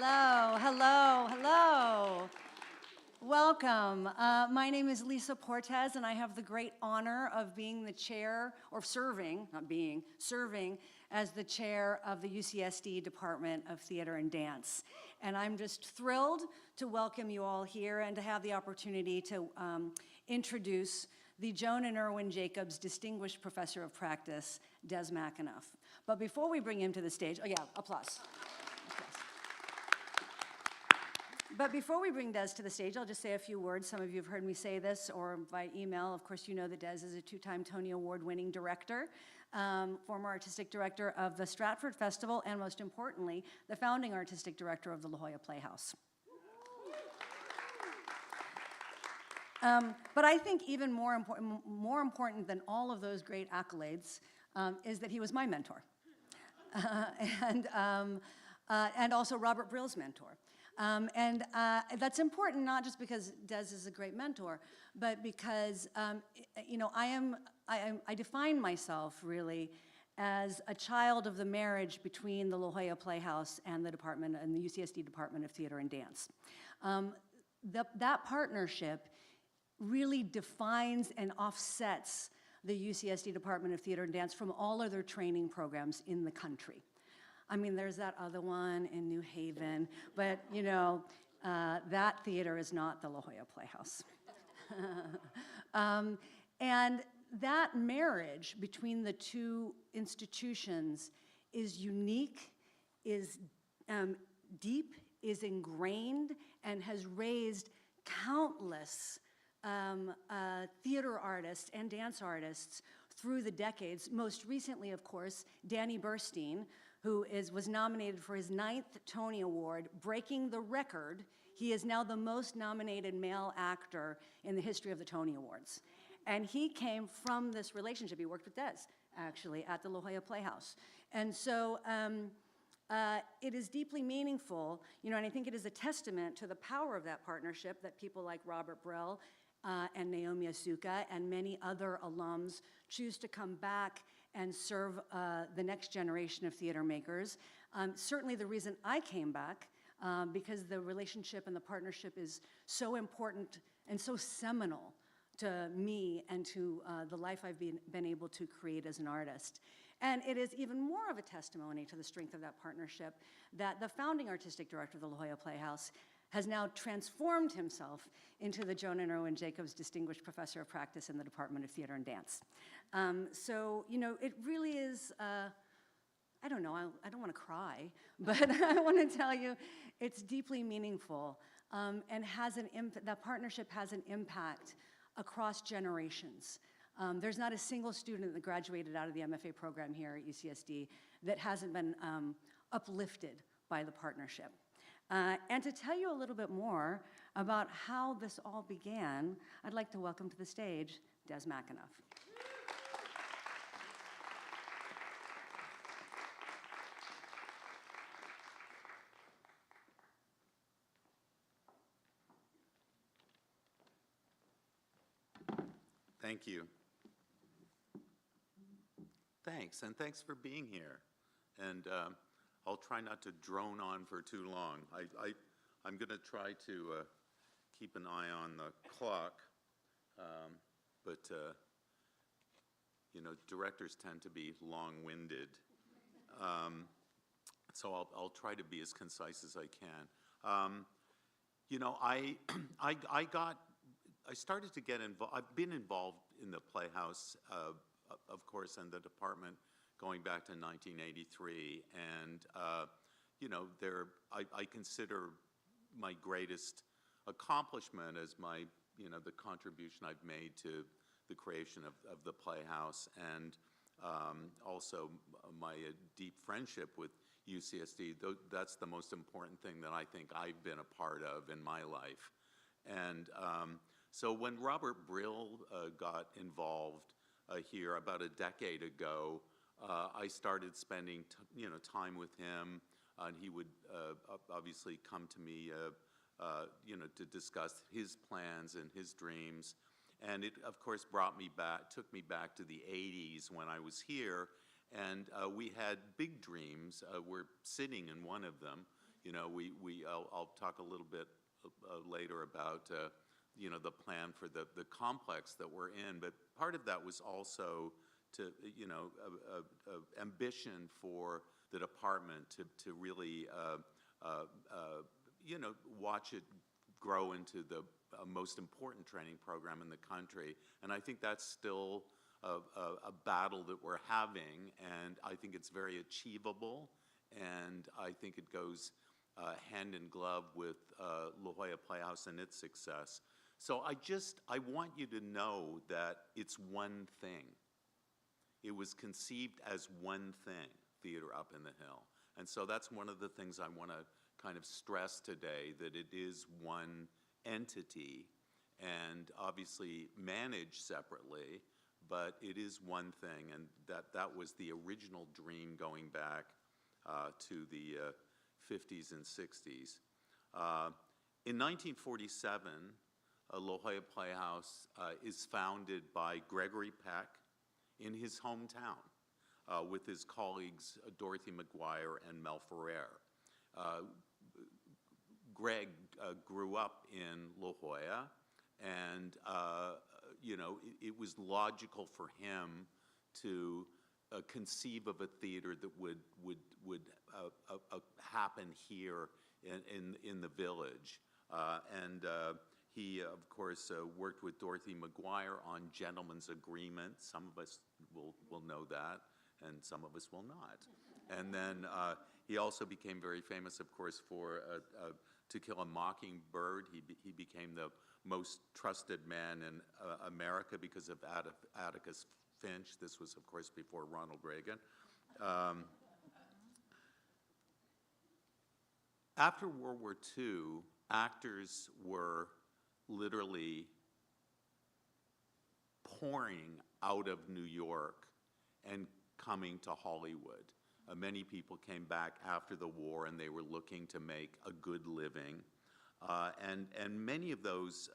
Hello, hello, hello. Welcome. My name is Lisa Portes, and I have the great honor of being the chair, or serving, not being, serving as the chair of the UCSD Department of Theater and Dance. And I'm just thrilled to welcome you all here and to have the opportunity to introduce the Joan and Irwin Jacobs Distinguished Professor of Practice, Des McAnuff. But before we bring him to the stage, oh yeah, applause. But before we bring Des to the stage, I'll just say a few words. Some of you have heard me say this or by email. Of course, you know that Des is a two-time Tony Award-winning director, former artistic director of the Stratford Festival, and most importantly, the founding artistic director of the La Jolla Playhouse. But I think even more important than all of those great accolades is that he was my mentor, and also Robert Brill's mentor. And that's important not just because Des is a great mentor, but because you know, I define myself really as a child of the marriage between the La Jolla Playhouse and the department and the UCSD Department of Theater and Dance. That partnership really defines and offsets the UCSD Department of Theater and Dance from all other training programs in the country. I mean, there's that other one in New Haven, but you know, that theater is not the La Jolla Playhouse. And that marriage between the two institutions is unique, is deep, is ingrained, and has raised countless theater artists and dance artists through the decades. Most recently, of course, Danny Burstein, who was nominated for his 9th Tony Award, breaking the record. He is now the most nominated male actor in the history of the Tony Awards. And he came from this relationship. He worked with Des, actually, at the La Jolla Playhouse. And so it is deeply meaningful, you know, and I think it is a testament to the power of that partnership that people like Robert Brill and Naomi Asuka and many other alums choose to come back and serve the next generation of theater makers. Certainly the reason I came back, because the relationship and the partnership is so important and so seminal to me and to the life I've been able to create as an artist. And it is even more of a testimony to the strength of that partnership that the founding artistic director of the La Jolla Playhouse has now transformed himself into the Joan and Irwin Jacobs Distinguished Professor of Practice in the Department of Theater and Dance. So, you know, it really is, I don't know, I don't want to cry, but I want to tell you it's deeply meaningful and that partnership has an impact across generations. There's not a single student that graduated out of the MFA program here at UCSD that hasn't been uplifted by the partnership. And to tell you a little bit more about how this all began, I'd like to welcome to the stage Des McAnuff. Thank you. Thanks, and thanks for being here. And I'll try not to drone on for too long. I'm going to try to keep an eye on the clock, but you know, directors tend to be long-winded. So I'll try to be as concise as I can. You know, I started to get involved. I've been involved in the Playhouse, of course, and the department going back to 1983, and you know, I consider my greatest accomplishment as the contribution I've made to the creation of the Playhouse, and also my deep friendship with UCSD. That's the most important thing that I think I've been a part of in my life. And so when Robert Brill got involved here about a decade ago, I started spending time with him, and he would obviously come to me to discuss his plans and his dreams. And it, of course, took me back to the 80s when I was here, and we had big dreams. We're sitting in one of them I'll talk a little bit later about, the plan for the complex that we're in, but part of that was also to, ambition for the department to really, watch it grow into the most important training program in the country. And I think that's still a battle that we're having, and I think it's very achievable, and I think it goes hand in glove with La Jolla Playhouse and its success. So I want you to know that it's one thing. It was conceived as one thing, Theater Up in the Hill. And so that's one of the things I want to kind of stress today, that it is one entity and obviously managed separately, but it is one thing, and that was the original dream going back to the 50s and 60s. In 1947, La Jolla Playhouse is founded by Gregory Peck in his hometown with his colleagues Dorothy McGuire and Mel Ferrer. Greg grew up in La Jolla, and it was logical for him to conceive of a theater that would happen here in the village. He, of course, worked with Dorothy McGuire on Gentleman's Agreement. Some of us will know that, and some of us will not. And then he also became very famous, of course, for To Kill a Mockingbird. He became the most trusted man in America because of Atticus Finch. This was, of course, before Ronald Reagan. After World War II, actors were literally pouring out of New York and coming to Hollywood. Many people came back after the war, and they were looking to make a good living. And many of those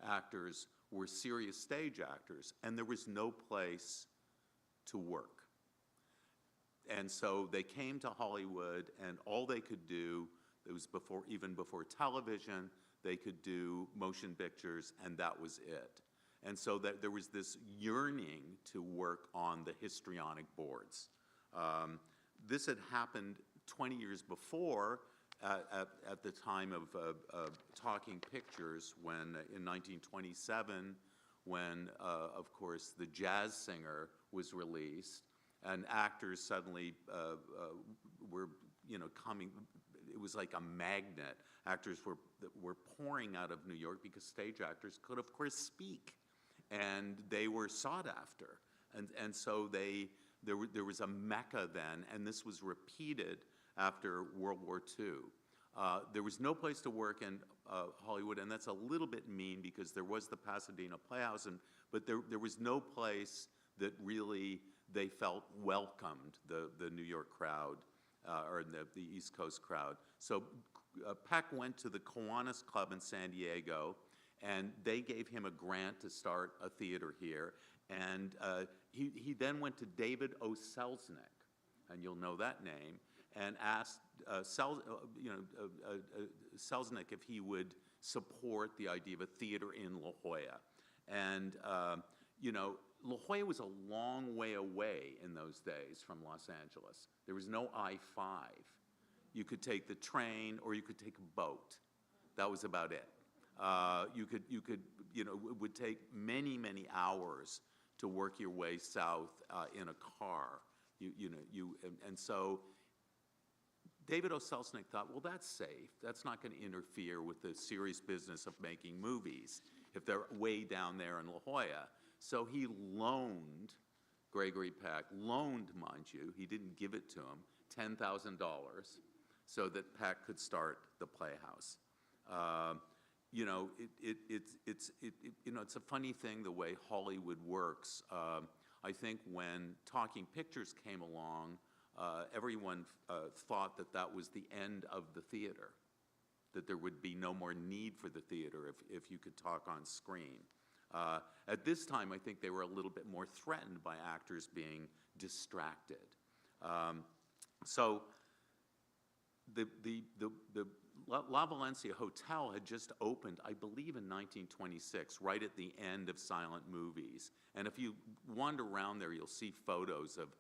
actors were serious stage actors, and there was no place to work. And so they came to Hollywood, and all they could do, it was even before television, they could do motion pictures, and that was it. And so there was this yearning to work on the histrionic boards. This had happened 20 years before, at the time of Talking Pictures, when in 1927, when, of course, The Jazz Singer was released, and actors suddenly were, coming. It was like a magnet. Actors were pouring out of New York because stage actors could, of course, speak, and they were sought after. And so there was a mecca then, and this was repeated after World War II. There was no place to work in Hollywood, and that's a little bit mean because there was the Pasadena Playhouse, but there was no place that really they felt welcomed the New York crowd or the East Coast crowd. So Peck went to the Kiwanis Club in San Diego, and they gave him a grant to start a theater here. And he then went to David O. Selznick, and you'll know that name, and asked Selznick if he would support the idea of a theater in La Jolla. And, La Jolla was a long way away in those days from Los Angeles. There was no I-5. You could take the train or you could take a boat. That was about it. It would take many, many hours to work your way south in a car. And so David O. Selznick thought, well, that's safe. That's not going to interfere with the serious business of making movies if they're way down there in La Jolla. So he loaned Gregory Peck, mind you, he didn't give it to him, $10,000 so that Peck could start the Playhouse. It's a funny thing the way Hollywood works. I think when Talking Pictures came along, everyone thought that was the end of the theater, that there would be no more need for the theater if you could talk on screen. At this time, I think they were a little bit more threatened by actors being distracted. So the La Valencia Hotel had just opened, I believe, in 1926, right at the end of silent movies. And if you wander around there, you'll see photos of,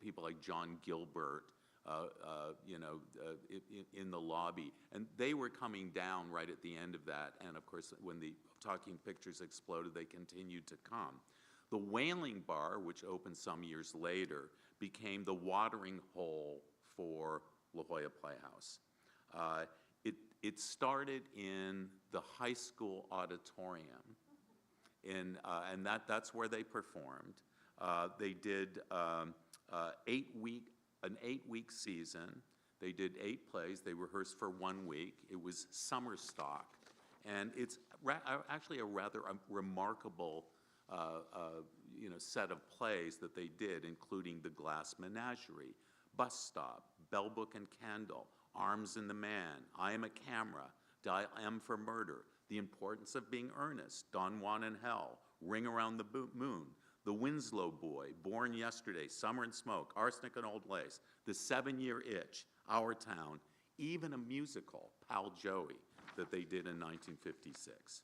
people like John Gilbert, in the lobby. And they were coming down right at the end of that. And of course, when the talking pictures exploded, they continued to come. The Whaling Bar, which opened some years later, became the watering hole for La Jolla Playhouse. It started in the high school auditorium, and that's where they performed. They did an 8-week season. They did 8 plays. They rehearsed for 1 week. It was summer stock, and it's actually a rather remarkable set of plays that they did, including The Glass Menagerie, Bus Stop, Bell Book and Candle, Arms in the Man, I Am a Camera, Dial M for Murder, The Importance of Being Earnest, Don Juan in Hell, Ring Around the Moon, The Winslow Boy, Born Yesterday, Summer and Smoke, Arsenic and Old Lace, The 7-Year Itch, Our Town, even a musical, Pal Joey, that they did in 1956.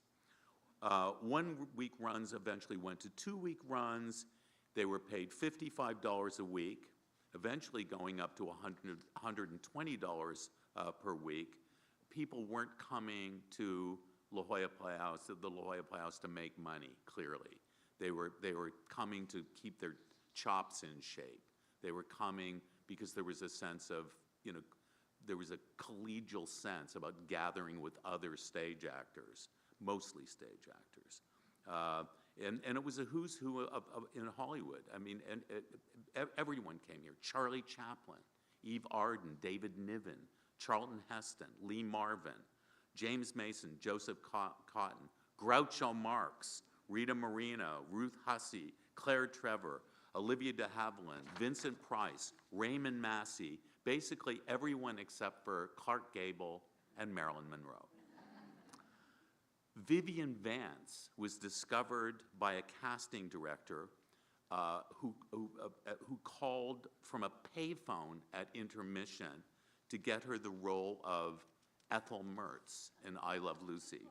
1-week runs eventually went to 2-week runs. They were paid $55 a week, eventually going up to $120 per week. People weren't coming to La Jolla Playhouse, the La Jolla Playhouse, to make money, clearly. They were coming to keep their chops in shape. They were coming because there was a sense of, there was a collegial sense about gathering with other stage actors, mostly stage actors. And it was a who's who in Hollywood. I mean, and everyone came here. Charlie Chaplin, Eve Arden, David Niven, Charlton Heston, Lee Marvin, James Mason, Joseph Cotton, Groucho Marx, Rita Moreno, Ruth Hussey, Claire Trevor, Olivia de Havilland, Vincent Price, Raymond Massey, basically everyone except for Clark Gable and Marilyn Monroe. Vivian Vance was discovered by a casting director who called from a payphone at intermission to get her the role of Ethel Mertz in I Love Lucy.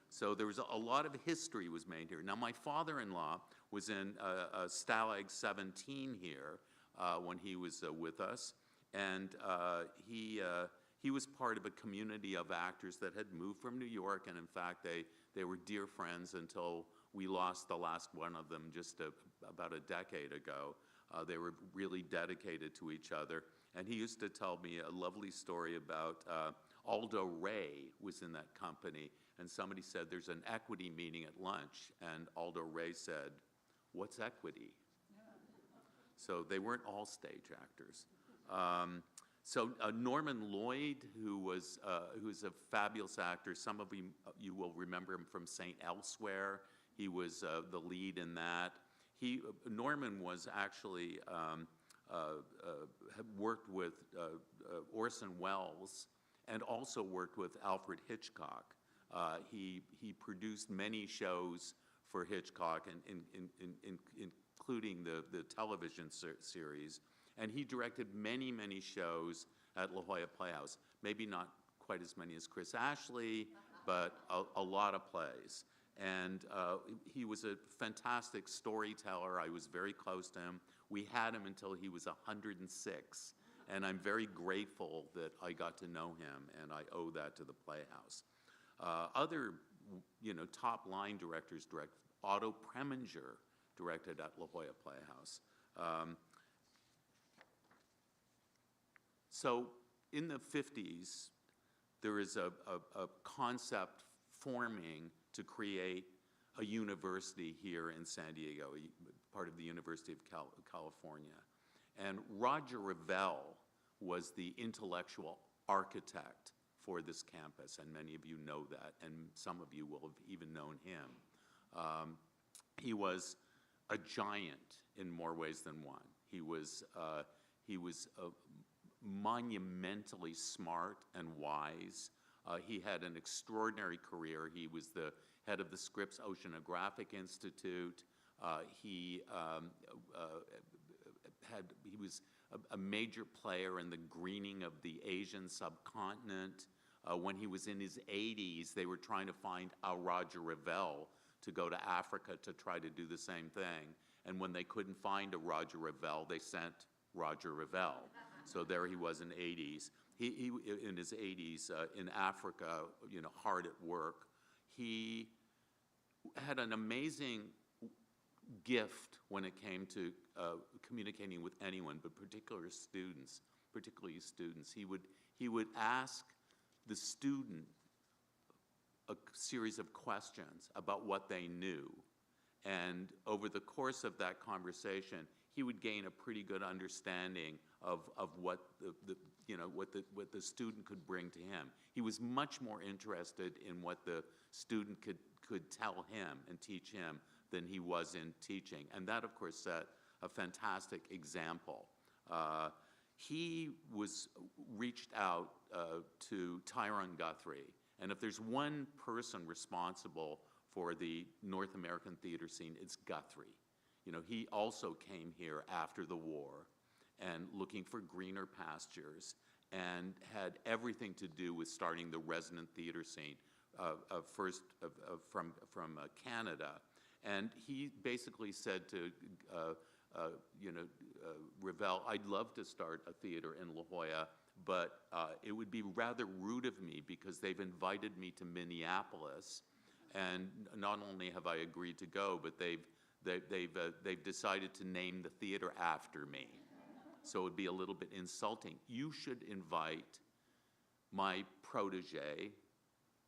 So there was a lot of history was made here. Now, my father-in-law was in Stalag 17 here when he was with us, and he was part of a community of actors that had moved from New York, and in fact, they were dear friends until we lost the last one of them just about a decade ago. They were really dedicated to each other, and he used to tell me a lovely story about Aldo Ray was in that company, and somebody said, there's an equity meeting at lunch, and Aldo Ray said, what's equity? So they weren't all stage actors. So Norman Lloyd, who's a fabulous actor. Some of you will remember him from St. Elsewhere. He was the lead in that. Norman was actually had worked with Orson Welles and also worked with Alfred Hitchcock. He produced many shows for Hitchcock, including the television series. And he directed many, many shows at La Jolla Playhouse. Maybe not quite as many as Chris Ashley, but a lot of plays. And he was a fantastic storyteller. I was very close to him. We had him until he was 106. And I'm very grateful that I got to know him, and I owe that to the Playhouse. Other, top line directors Otto Preminger directed at La Jolla Playhouse. So in the 50s, there is a concept forming to create a university here in San Diego, part of the University of California. And Roger Revelle was the intellectual architect for this campus, and many of you know that, and some of you will have even known him. He was a giant in more ways than one. He was monumentally smart and wise. He had an extraordinary career. He was the head of the Scripps Oceanographic Institute. He was a major player in the greening of the Asian subcontinent. When he was in his 80s, they were trying to find a Roger Revelle to go to Africa to try to do the same thing. And when they couldn't find a Roger Revelle, they sent Roger Revelle. So there he was in 80s. He in his 80s in Africa, you know, hard at work. He had an amazing gift when it came to communicating with anyone, but particularly students. He would ask the student a series of questions about what they knew, and over the course of that conversation, he would gain a pretty good understanding of what what the student could bring to him. He was much more interested in what the student could tell him and teach him than he was in teaching, and that, of course, set a fantastic example. He reached out to Tyrone Guthrie, and if there's one person responsible for the North American theater scene, it's Guthrie. You know, he also came here after the war and looking for greener pastures, and had everything to do with starting the resident theater scene, first from Canada. And he basically said to Revelle, "I'd love to start a theater in La Jolla, but it would be rather rude of me because they've invited me to Minneapolis, and not only have I agreed to go, but they've decided to name the theater after me. So it would be a little bit insulting. You should invite my protege,"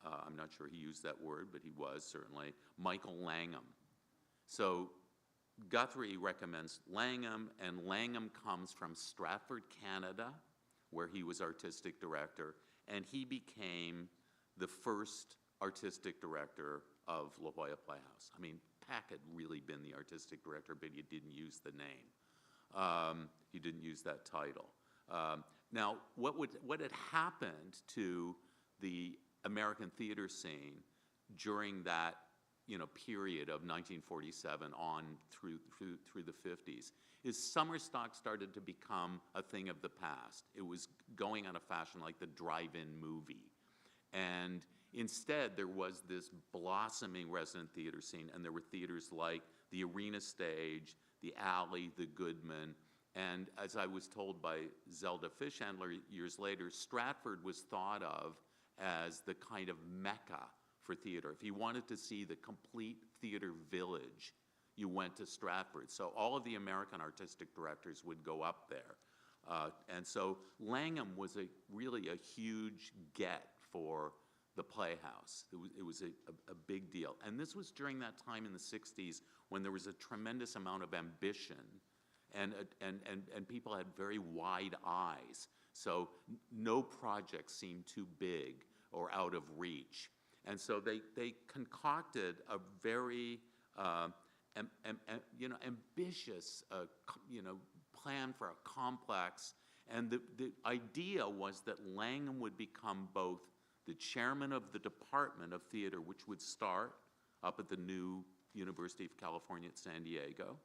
I'm not sure he used that word, but he was certainly, "Michael Langham." So Guthrie recommends Langham, and Langham comes from Stratford, Canada, where he was artistic director, and he became the first artistic director of La Jolla Playhouse. I mean, Peck had really been the artistic director, but he didn't use the name. He didn't use that title. Now, what had happened to the American theater scene during that period of 1947 on through the 50s is summer stock started to become a thing of the past. It was going on a fashion like the drive-in movie. And instead, there was this blossoming resident theater scene, and there were theaters like the Arena Stage, the Alley, the Goodman, and as I was told by Zelda Fischhandler years later, Stratford was thought of as the kind of mecca for theater. If you wanted to see the complete theater village, you went to Stratford. So all of the American artistic directors would go up there. And so Langham was really a huge get for the Playhouse. It was a big deal. And this was during that time in the 60s when there was a tremendous amount of ambition, and people had very wide eyes. So no project seemed too big or out of reach. And so they concocted a very ambitious plan for a complex. And the idea was that Langham would become both the chairman of the Department of Theater, which would start up at the new University of California at San Diego,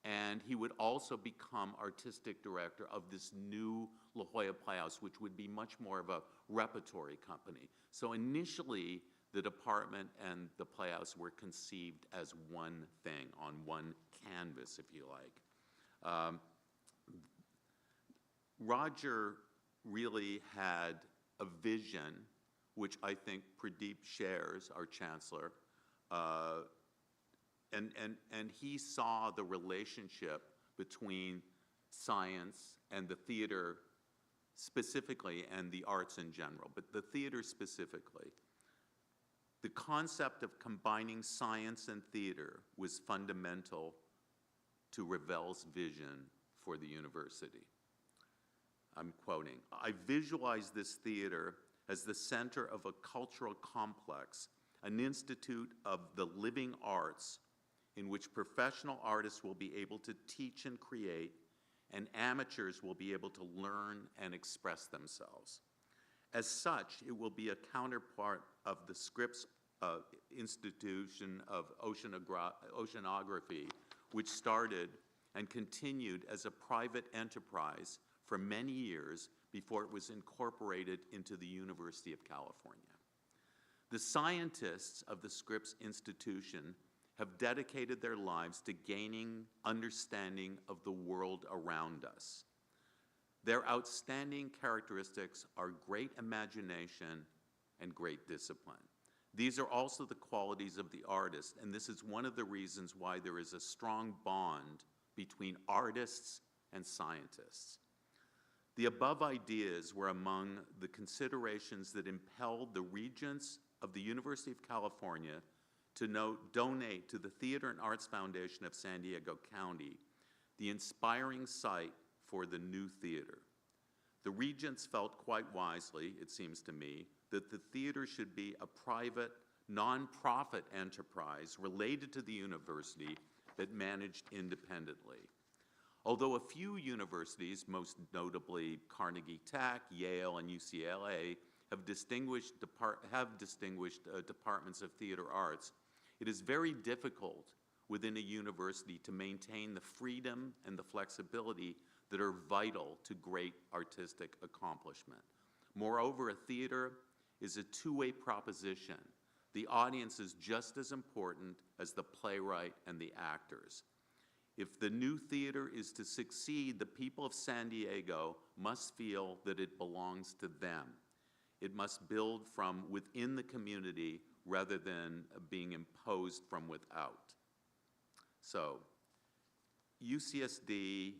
and he would also become artistic director of this new La Jolla Playhouse, which would be much more of a repertory company. So initially, the department and the Playhouse were conceived as one thing, on one canvas, if you like. Roger really had a vision, which I think Pradeep shares, our chancellor, and he saw the relationship between science and the theater specifically, and the arts in general, but the theater specifically. The concept of combining science and theater was fundamental to Revelle's vision for the university. I'm quoting, "I visualize this theater as the center of a cultural complex, an institute of the living arts in which professional artists will be able to teach and create, and amateurs will be able to learn and express themselves. As such, it will be a counterpart of the Scripps Institution of Oceanography, which started and continued as a private enterprise for many years before it was incorporated into the University of California. The scientists of the Scripps Institution have dedicated their lives to gaining understanding of the world around us. Their outstanding characteristics are great imagination and great discipline. These are also the qualities of the artist, and this is one of the reasons why there is a strong bond between artists and scientists. The above ideas were among the considerations that impelled the regents of the University of California to donate to the Theater and Arts Foundation of San Diego County the inspiring site for the new theater. The regents felt quite wisely, it seems to me, that the theater should be a private, nonprofit enterprise related to the university that managed independently. Although a few universities, most notably Carnegie Tech, Yale, and UCLA, have distinguished departments of theater arts, it is very difficult within a university to maintain the freedom and the flexibility that are vital to great artistic accomplishment. Moreover, a theater is a two-way proposition. The audience is just as important as the playwright and the actors. If the new theater is to succeed, the people of San Diego must feel that it belongs to them. It must build from within the community rather than being imposed from without. So, UCSD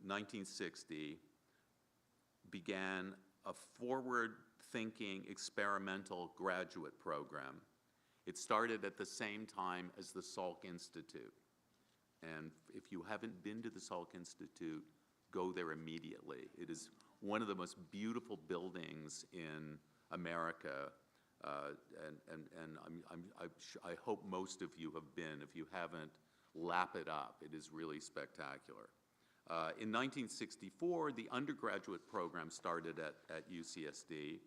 1960 began a forward-thinking experimental graduate program. It started at the same time as the Salk Institute. And if you haven't been to the Salk Institute, go there immediately. It is one of the most beautiful buildings in America, and I hope most of you have been. If you haven't, lap it up. It is really spectacular. In 1964, the undergraduate program started at UCSD.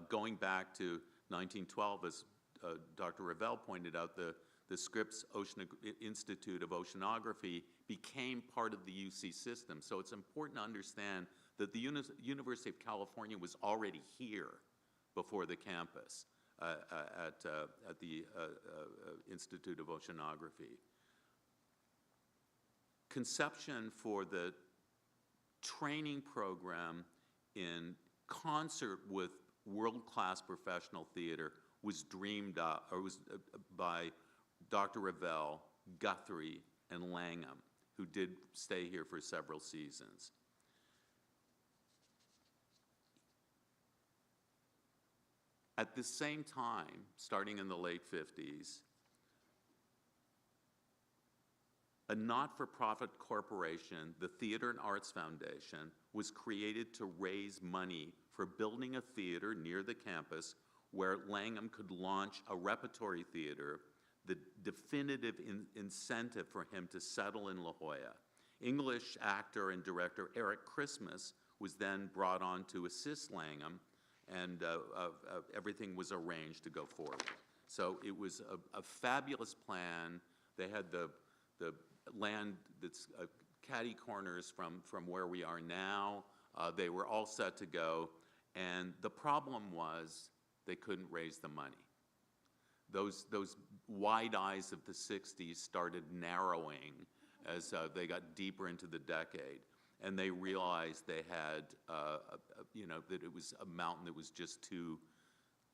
Going back to 1912, as Dr. Revelle pointed out, the Scripps Institute of Oceanography became part of the UC system. So it's important to understand that the University of California was already here before the campus at the Institute of Oceanography. Conception for the training program in concert with world-class professional theater was dreamed up, or was by Dr. Revelle, Guthrie, and Langham, who did stay here for several seasons. At the same time, starting in the late 50s, a not-for-profit corporation, the Theater and Arts Foundation, was created to raise money for building a theater near the campus where Langham could launch a repertory theater, the definitive incentive for him to settle in La Jolla. English actor and director Eric Christmas was then brought on to assist Langham, and everything was arranged to go forward. So it was a fabulous plan. They had the land that's catty corners from where we are now. They were all set to go, and the problem was they couldn't raise the money. Those wide eyes of the 60s started narrowing as they got deeper into the decade, and they realized they had, that it was a mountain that was just too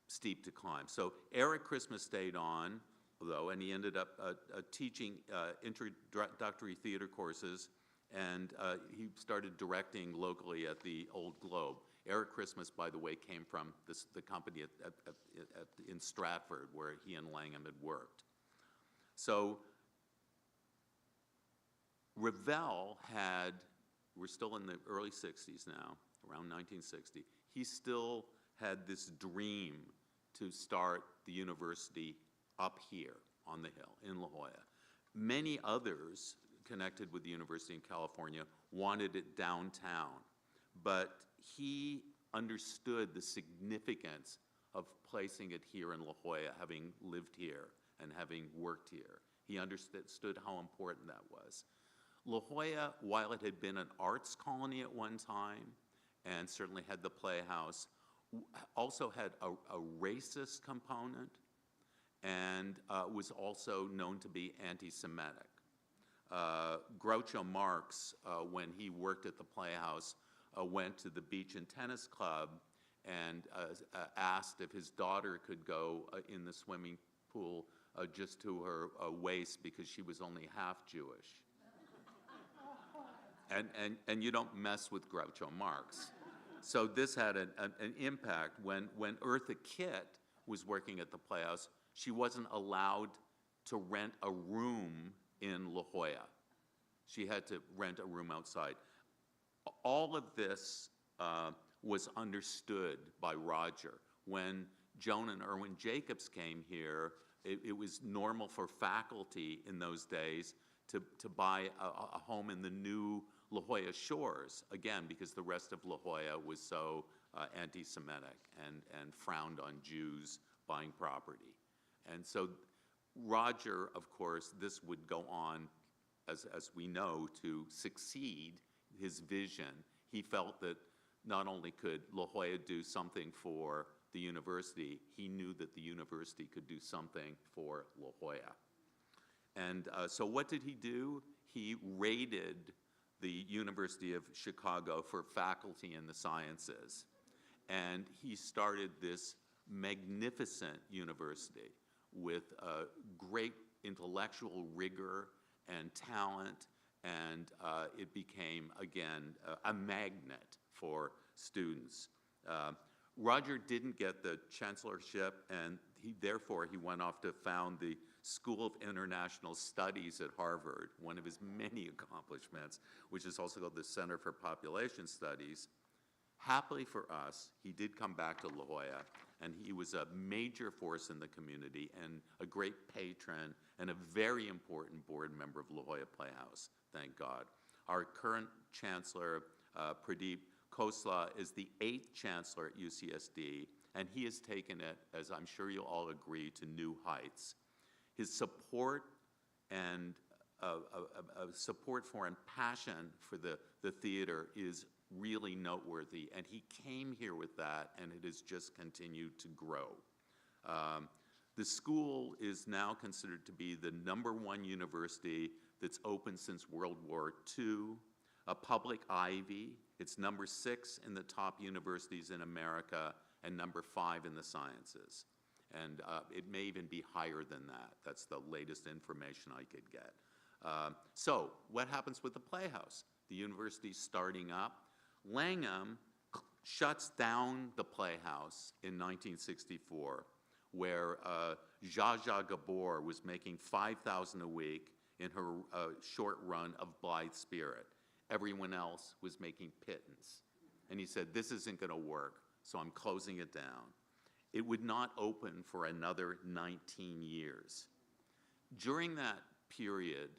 steep to climb. So Eric Christmas stayed on, though, and he ended up teaching introductory theater courses, and he started directing locally at the Old Globe. Eric Christmas, by the way, came from the company in Stratford, where he and Langham had worked. So Revelle had, we're still in the early 60s now, around 1960, he still had this dream to start the university up here on the hill in La Jolla. Many others connected with the university in California wanted it downtown, but he understood the significance of placing it here in La Jolla, having lived here and having worked here. He understood how important that was. La Jolla, while it had been an arts colony at one time, and certainly had the Playhouse, also had a racist component, and was also known to be anti-Semitic. Groucho Marx, when he worked at the Playhouse, went to the Beach and Tennis Club and asked if his daughter could go in the swimming pool just to her waist because she was only half Jewish. And you don't mess with Groucho Marx. So this had an impact. When Eartha Kitt was working at the Playhouse, she wasn't allowed to rent a room in La Jolla. She had to rent a room outside. All of this was understood by Roger. When Joan and Irwin Jacobs came here, it was normal for faculty in those days to buy a home in the new La Jolla Shores, again, because the rest of La Jolla was so anti-Semitic and frowned on Jews buying property. And so Roger, of course, this would go on, as we know, to succeed his vision. He felt that not only could La Jolla do something for the university, he knew that the university could do something for La Jolla. And so what did he do? He raided the University of Chicago for faculty in the sciences. And he started this magnificent university with great intellectual rigor and talent, and it became, again, a magnet for students. Roger didn't get the chancellorship, and therefore he went off to found the School of International Studies at Harvard, one of his many accomplishments, which is also called the Center for Population Studies. Happily for us, he did come back to La Jolla, and he was a major force in the community and a great patron and a very important board member of La Jolla Playhouse, thank God. Our current chancellor, Pradeep Khosla, is the 8th chancellor at UCSD, and he has taken it, as I'm sure you'll all agree, to new heights. His support and support for and passion for the theater is really noteworthy, and he came here with that, and it has just continued to grow. The school is now considered to be the #1 university that's open since World War II, a public Ivy. It's #6 in the top universities in America and #5 in the sciences. And it may even be higher than that. That's the latest information I could get. So what happens with the Playhouse? The university's starting up. Langham shuts down the Playhouse in 1964, where Zsa Zsa Gabor was making $5,000 a week in her short run of Blithe Spirit. Everyone else was making pittance. And he said, this isn't going to work, so I'm closing it down. It would not open for another 19 years. During that period,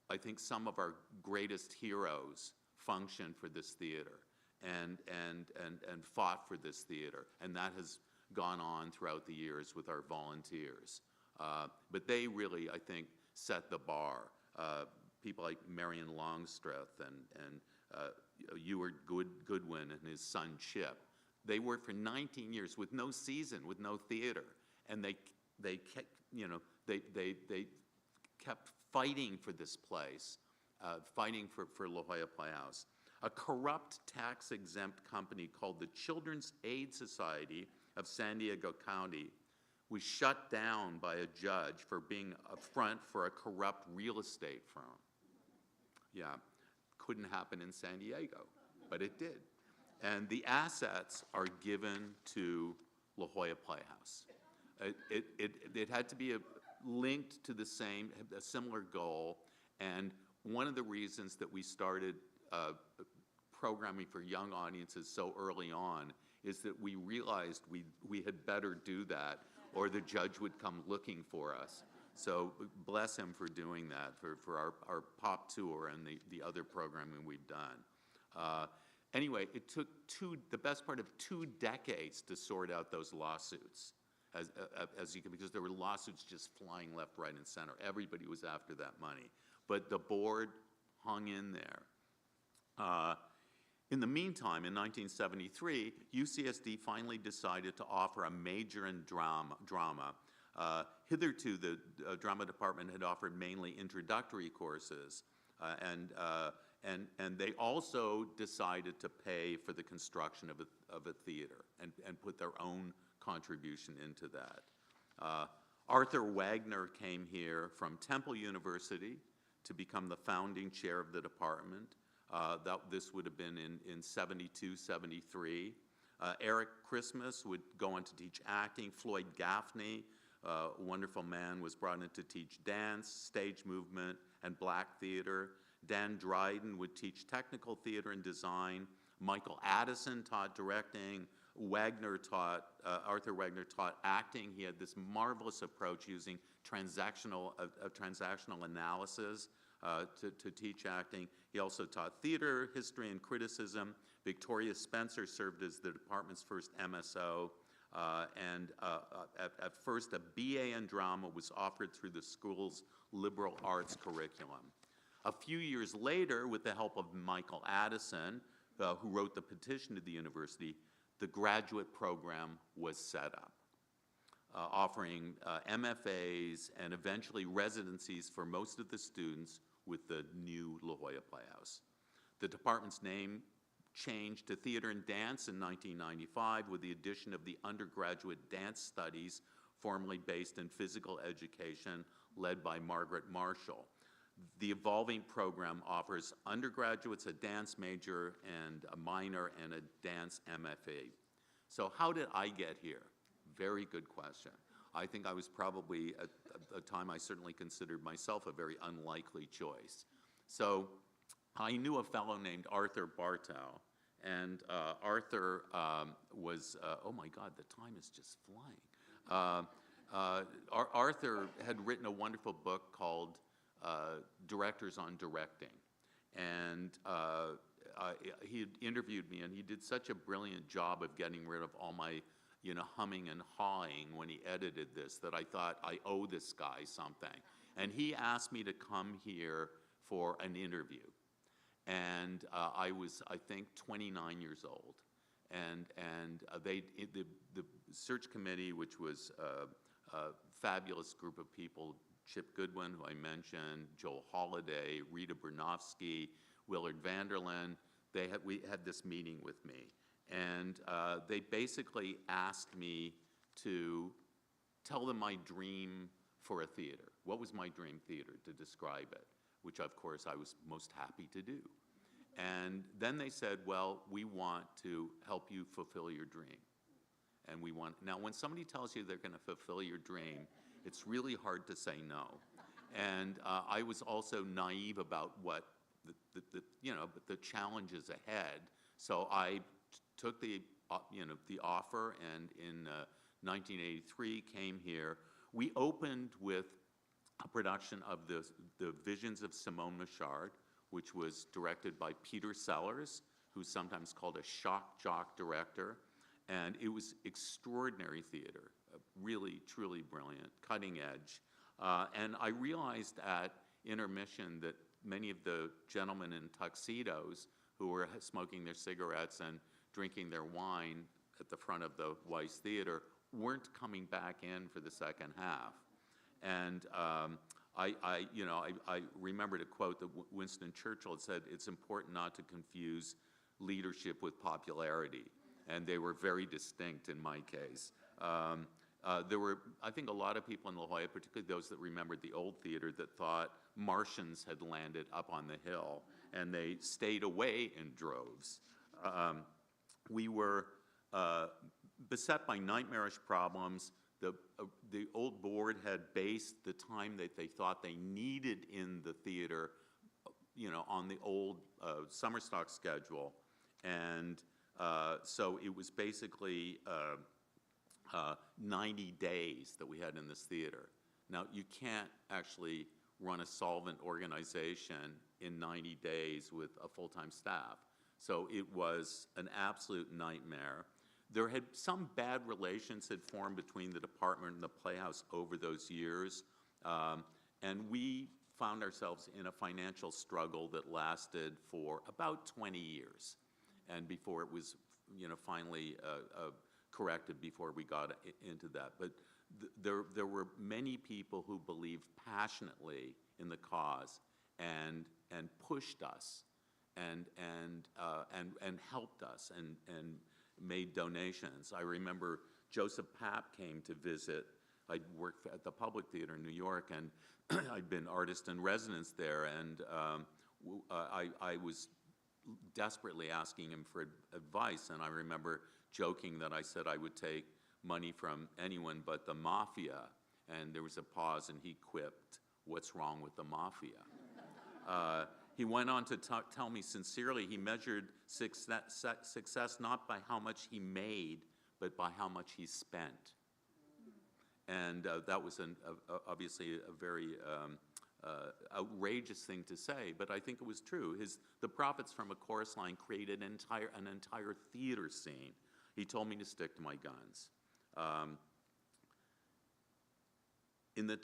I think some of our greatest heroes functioned for this theater and fought for this theater, and that has gone on throughout the years with our volunteers. But they really, I think, set the bar. People like Marion Longstreth and Ewart Goodwin and his son Chip. They worked for 19 years with no season, with no theater, and they kept, they kept fighting for this place, fighting for La Jolla Playhouse. A corrupt tax-exempt company called the Children's Aid Society of San Diego County was shut down by a judge for being a front for a corrupt real estate firm. Yeah, couldn't happen in San Diego, but it did. And the assets are given to La Jolla Playhouse. It had to be linked to a similar goal, and one of the reasons that we started programming for young audiences so early on is that we realized we had better do that, or the judge would come looking for us. So bless him for doing that, for our pop tour and the other programming we've done. Anyway, it took the best part of 2 decades to sort out those lawsuits. as you can, because there were lawsuits just flying left, right, and center. Everybody was after that money. But the board hung in there. In the meantime, in 1973, UCSD finally decided to offer a major in drama. Hitherto, the drama department had offered mainly introductory courses, and they also decided to pay for the construction of a theater and put their own contribution into that. Arthur Wagner came here from Temple University to become the founding chair of the department. This would have been in 72, 73. Eric Christmas would go on to teach acting. Floyd Gaffney, a wonderful man, was brought in to teach dance, stage movement, and black theater. Dan Dryden would teach technical theater and design. Michael Addison taught directing. Arthur Wagner taught acting. He had this marvelous approach using transactional analysis to teach acting. He also taught theater, history, and criticism. Victoria Spencer served as the department's first MSO. At first, a BA in drama was offered through the school's liberal arts curriculum. A few years later, with the help of Michael Addison, who wrote the petition to the university, the graduate program was set up, offering MFAs and eventually residencies for most of the students with the new La Jolla Playhouse. The department's name changed to Theater and Dance in 1995 with the addition of the undergraduate dance studies, formerly based in physical education, led by Margaret Marshall. The evolving program offers undergraduates a dance major and a minor and a dance MFA. So how did I get here? Very good question. I think I was probably, at a time I certainly considered myself a very unlikely choice. So I knew a fellow named Arthur Bartow, and Arthur was, oh my God, the time is just flying. Arthur had written a wonderful book called Directors on Directing, and he had interviewed me, and he did such a brilliant job of getting rid of all my humming and hawing when he edited this, that I thought I owe this guy something. And he asked me to come here for an interview. And I was, I think, 29 years old. And the search committee, which was a fabulous group of people, Chip Goodwin, who I mentioned, Joel Holliday, Rita Bernofsky, Willard Vanderlyn, we had this meeting with me. And they basically asked me to tell them my dream for a theater. What was my dream theater, to describe it, which of course I was most happy to do. And then they said, well, we want to help you fulfill your dream. And we want, now when somebody tells you they're gonna fulfill your dream, it's really hard to say no. And I was also naive about what the challenges ahead. So I took the offer, and in 1983 came here. We opened with a production of the Visions of Simone Michard, which was directed by Peter Sellers, who's sometimes called a shock jock director. And it was extraordinary theater, really, truly brilliant, cutting edge. And I realized at intermission that many of the gentlemen in tuxedos who were smoking their cigarettes and drinking their wine at the front of the Weiss Theater weren't coming back in for the second half. And I remembered a quote that Winston Churchill had said, "It's important not to confuse leadership with popularity." And they were very distinct in my case. There were, I think, a lot of people in La Jolla, particularly those that remembered the old theater, that thought Martians had landed up on the hill, and they stayed away in droves. We were beset by nightmarish problems. The old board had based the time that they thought they needed in the theater, on the old summer stock schedule. And so it was basically 90 days that we had in this theater. Now, you can't actually run a solvent organization in 90 days with a full-time staff. So it was an absolute nightmare. There had some bad relations had formed between the department and the Playhouse over those years, and we found ourselves in a financial struggle that lasted for about 20 years, and before it was, finally corrected before we got into that. But there were many people who believed passionately in the cause and pushed us and helped us and made donations. I remember Joseph Papp came to visit. I'd worked at the Public Theater in New York, and I'd been artist in residence there, and I was desperately asking him for advice, and I remember joking that I said I would take money from anyone but the mafia, and there was a pause, and he quipped, "What's wrong with the mafia?" He went on to tell me sincerely he measured success not by how much he made, but by how much he spent. And that was obviously a very outrageous thing to say, but I think it was true. The profits from a chorus line created an entire theater scene. He told me to stick to my guns. In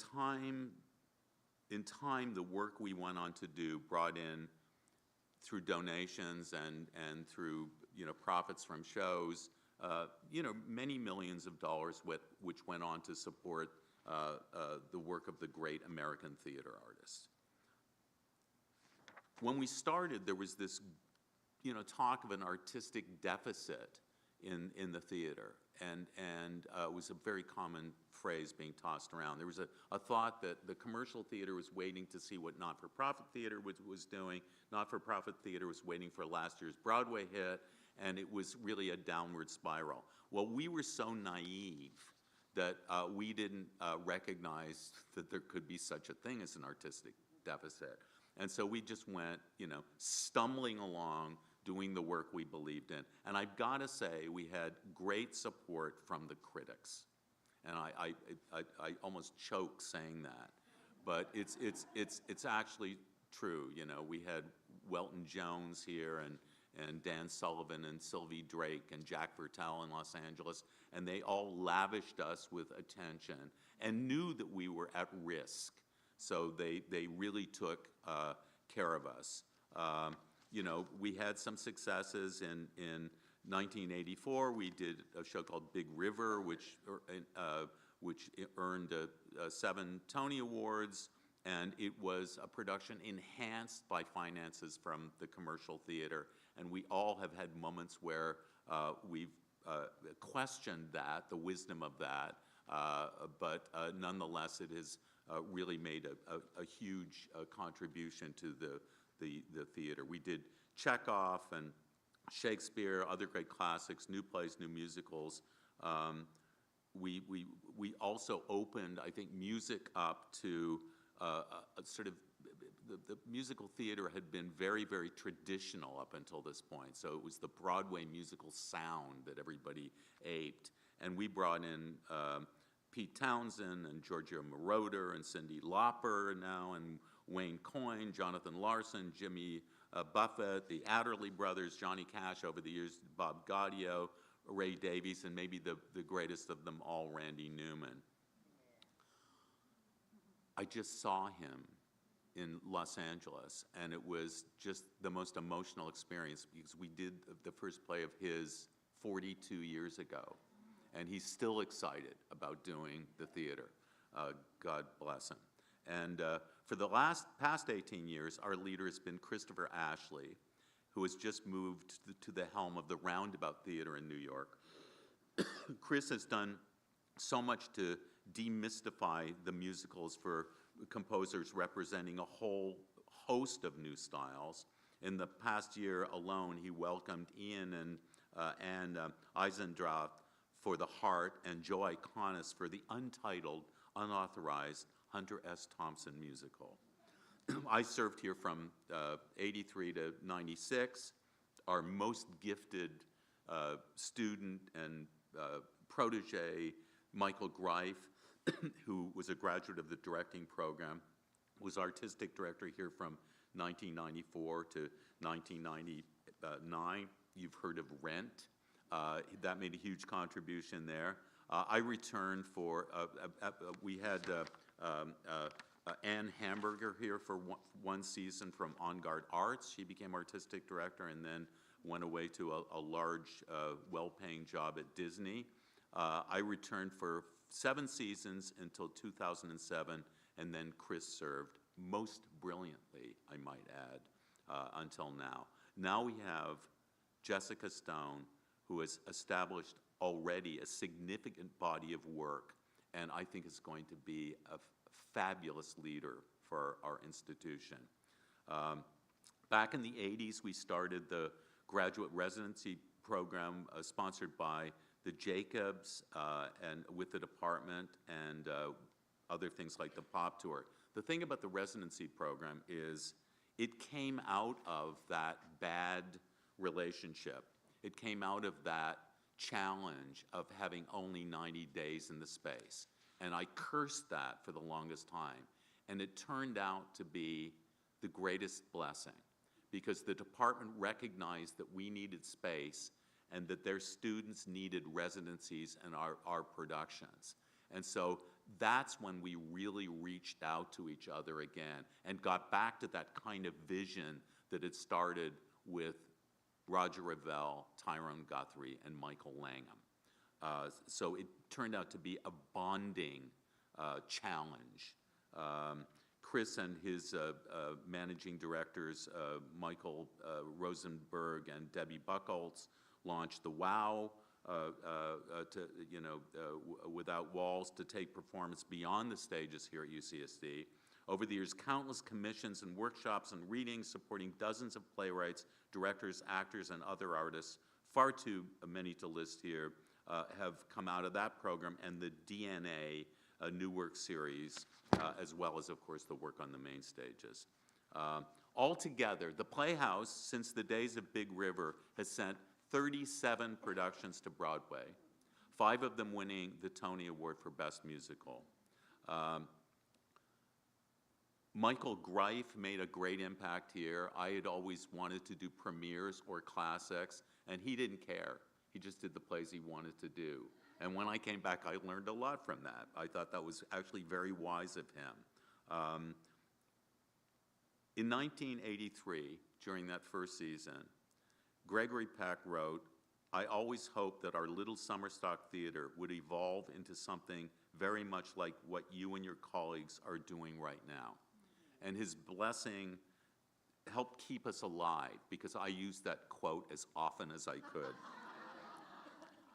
time, the work we went on to do brought in, through donations and through profits from shows, many millions of dollars, which went on to support the work of the great American theater artists. When we started, there was this talk of an artistic deficit in the theater, and it was a very common phrase being tossed around. There was a thought that the commercial theater was waiting to see what not-for-profit theater was doing. Not-for-profit theater was waiting for last year's Broadway hit, and it was really a downward spiral. Well, we were so naive that we didn't recognize that there could be such a thing as an artistic deficit. And so we just went, stumbling along, doing the work we believed in. And I've got to say, we had great support from the critics. And I almost choke saying that, but it's actually true. We had Welton Jones here, and Dan Sullivan, and Sylvie Drake, and Jack Vertel in Los Angeles, and they all lavished us with attention and knew that we were at risk. So they really took care of us. We had some successes in 1984. We did a show called Big River, which earned 7 Tony Awards, and it was a production enhanced by finances from the commercial theater. And we all have had moments where we've questioned that, the wisdom of that, but nonetheless, it has really made a huge contribution to the theater. We did Chekhov and Shakespeare, other great classics, new plays, new musicals. We also opened, I think, music up to sort of, the musical theater had been very, very traditional up until this point. So it was the Broadway musical sound that everybody aped. And we brought in Pete Townsend and Giorgio Moroder and Cyndi Lauper now, and Wayne Coyne, Jonathan Larson, Jimmy Buffett, the Adderley brothers, Johnny Cash over the years, Bob Gaudio, Ray Davies, and maybe the greatest of them all, Randy Newman. I just saw him in Los Angeles, and it was just the most emotional experience because we did the first play of his 42 years ago, and he's still excited about doing the theater. God bless him. And for the past 18 years, our leader has been Christopher Ashley, who has just moved to the helm of the Roundabout Theater in New York. Chris has done so much to demystify the musicals for composers representing a whole host of new styles. In the past year alone, he welcomed Ian and Anne Eisendrath for The Heart and Joe Iconis for the untitled, unauthorized Hunter S. Thompson musical. I served here from 83 to 96. Our most gifted student and protege, Michael Greif, who was a graduate of the directing program, was artistic director here from 1994 to 1999. You've heard of Rent. That made a huge contribution there. I returned for, we had Ann Hamburger here for one season from On Guard Arts. She became artistic director and then went away to a large, well-paying job at Disney. I returned for 7 seasons until 2007, and then Chris served most brilliantly, I might add, until now. Now we have Jessica Stone, who has established already a significant body of work, and I think is going to be a fabulous leader for our institution. Back in the 80s, we started the graduate residency program sponsored by the Jacobs and with the department and other things like the Pop Tour. The thing about the residency program is it came out of that bad relationship. It came out of that challenge of having only 90 days in the space. And I cursed that for the longest time. And it turned out to be the greatest blessing because the department recognized that we needed space and that their students needed residencies and our productions. And so that's when we really reached out to each other again and got back to that kind of vision that had started with Roger Revelle, Tyrone Guthrie, and Michael Langham. So it turned out to be a bonding challenge. Chris and his managing directors, Michael Rosenberg and Debbie Buchholz, launched the WOW, Without Walls, to take performance beyond the stages here at UCSD. Over the years, countless commissions and workshops and readings supporting dozens of playwrights, directors, actors, and other artists, far too many to list here, have come out of that program, and the DNA New Work series, as well as, of course, the work on the main stages. Altogether, the Playhouse, since the days of Big River, has sent 37 productions to Broadway, 5 of them winning the Tony Award for Best Musical. Michael Greif made a great impact here. I had always wanted to do premieres or classics, and he didn't care. He just did the plays he wanted to do. And when I came back, I learned a lot from that. I thought that was actually very wise of him. In 1983, during that first season, Gregory Peck wrote, "I always hoped that our little summer stock theater would evolve into something very much like what you and your colleagues are doing right now." And his blessing helped keep us alive because I used that quote as often as I could.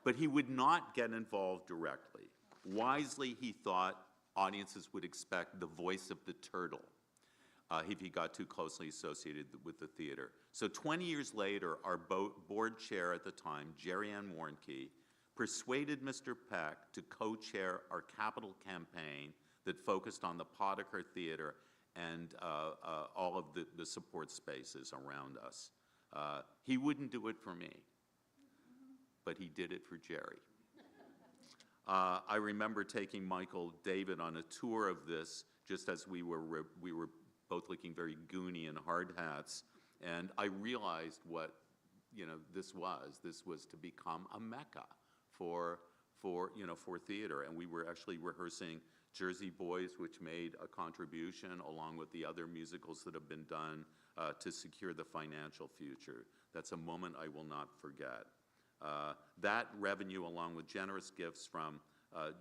But he would not get involved directly. Wisely, he thought audiences would expect the voice of the turtle if he got too closely associated with the theater. So 20 years later, our board chair at the time, Jerry Ann Warnke, persuaded Mr. Peck to co-chair our capital campaign that focused on the Poticher Theater and all of the support spaces around us. He wouldn't do it for me, but he did it for Jerry. I remember taking Michael David on a tour of this just as we were both looking very goony in hard hats, and I realized what this was. This was to become a mecca for theater, and we were actually rehearsing Jersey Boys, which made a contribution along with the other musicals that have been done to secure the financial future. That's a moment I will not forget. That revenue, along with generous gifts from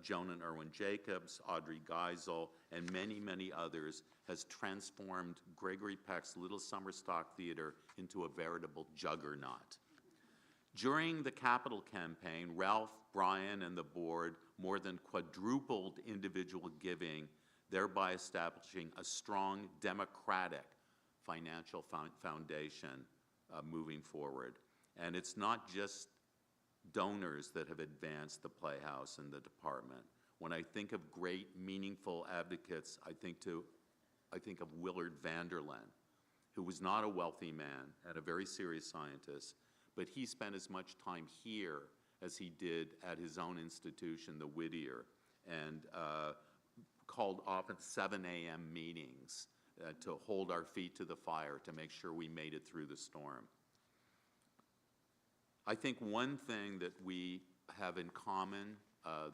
Joan and Irwin Jacobs, Audrey Geisel, and many, many others, has transformed Gregory Peck's Little Summer Stock Theater into a veritable juggernaut. During the capital campaign, Ralph, Brian, and the board more than quadrupled individual giving, thereby establishing a strong democratic financial foundation moving forward. And it's not just donors that have advanced the Playhouse and the department. When I think of great, meaningful advocates, I think of Willard Vanderlyn, who was not a wealthy man and a very serious scientist, but he spent as much time here as he did at his own institution, the Whittier, and called often 7 a.m. meetings to hold our feet to the fire to make sure we made it through the storm. I think one thing that we have in common,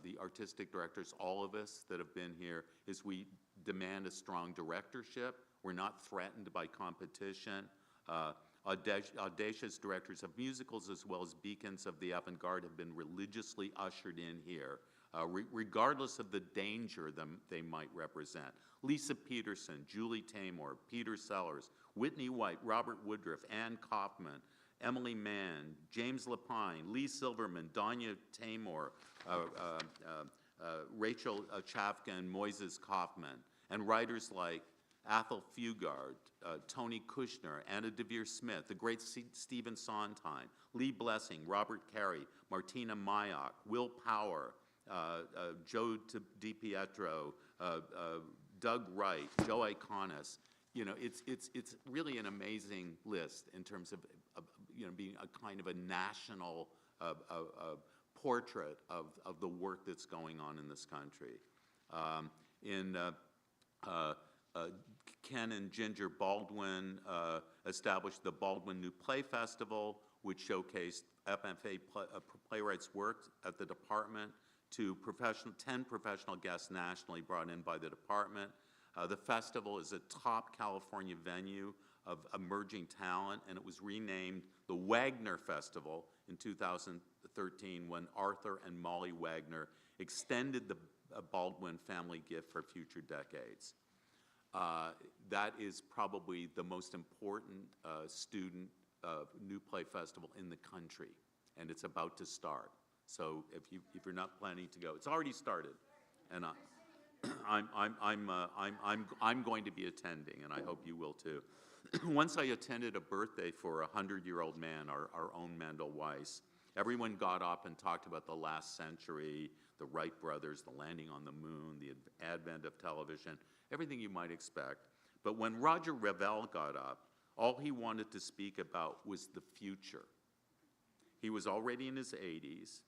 the artistic directors, all of us that have been here, is we demand a strong directorship. We're not threatened by competition. Audacious directors of musicals as well as beacons of the avant-garde have been religiously ushered in here, regardless of the danger they might represent. Lisa Peterson, Julie Taymor, Peter Sellers, Whitney White, Robert Woodruff, Ann Kaufman, Emily Mann, James Lapine, Lee Silverman, Danya Taymor, Rachel Chafka, and Moises Kaufman, and writers like Athol Fugard, Tony Kushner, Anna Devere Smith, the great Stephen Sondheim, Lee Blessing, Robert Carey, Martina Mayock, Will Power, Joe DiPietro, Doug Wright, Joe Iconis. You know, it's really an amazing list in terms of you know, being a kind of a national portrait of the work that's going on in this country. Ken and Ginger Baldwin established the Baldwin New Play Festival, which showcased FFA playwrights' work at the department to 10 professional guests nationally brought in by the department. The festival is a top California venue of emerging talent, and it was renamed the Wagner Festival in 2013 when Arthur and Molly Wagner extended the Baldwin family gift for future decades. That is probably the most important student new play festival in the country, and it's about to start. So if you're not planning to go, it's already started, and I'm going to be attending, and I hope you will too. Once I attended a birthday for a 100-year-old man, our own Mandel Weiss. Everyone got up and talked about the last century, the Wright brothers, the landing on the moon, the advent of television, everything you might expect. But when Roger Revelle got up, all he wanted to speak about was the future. He was already in his 80s,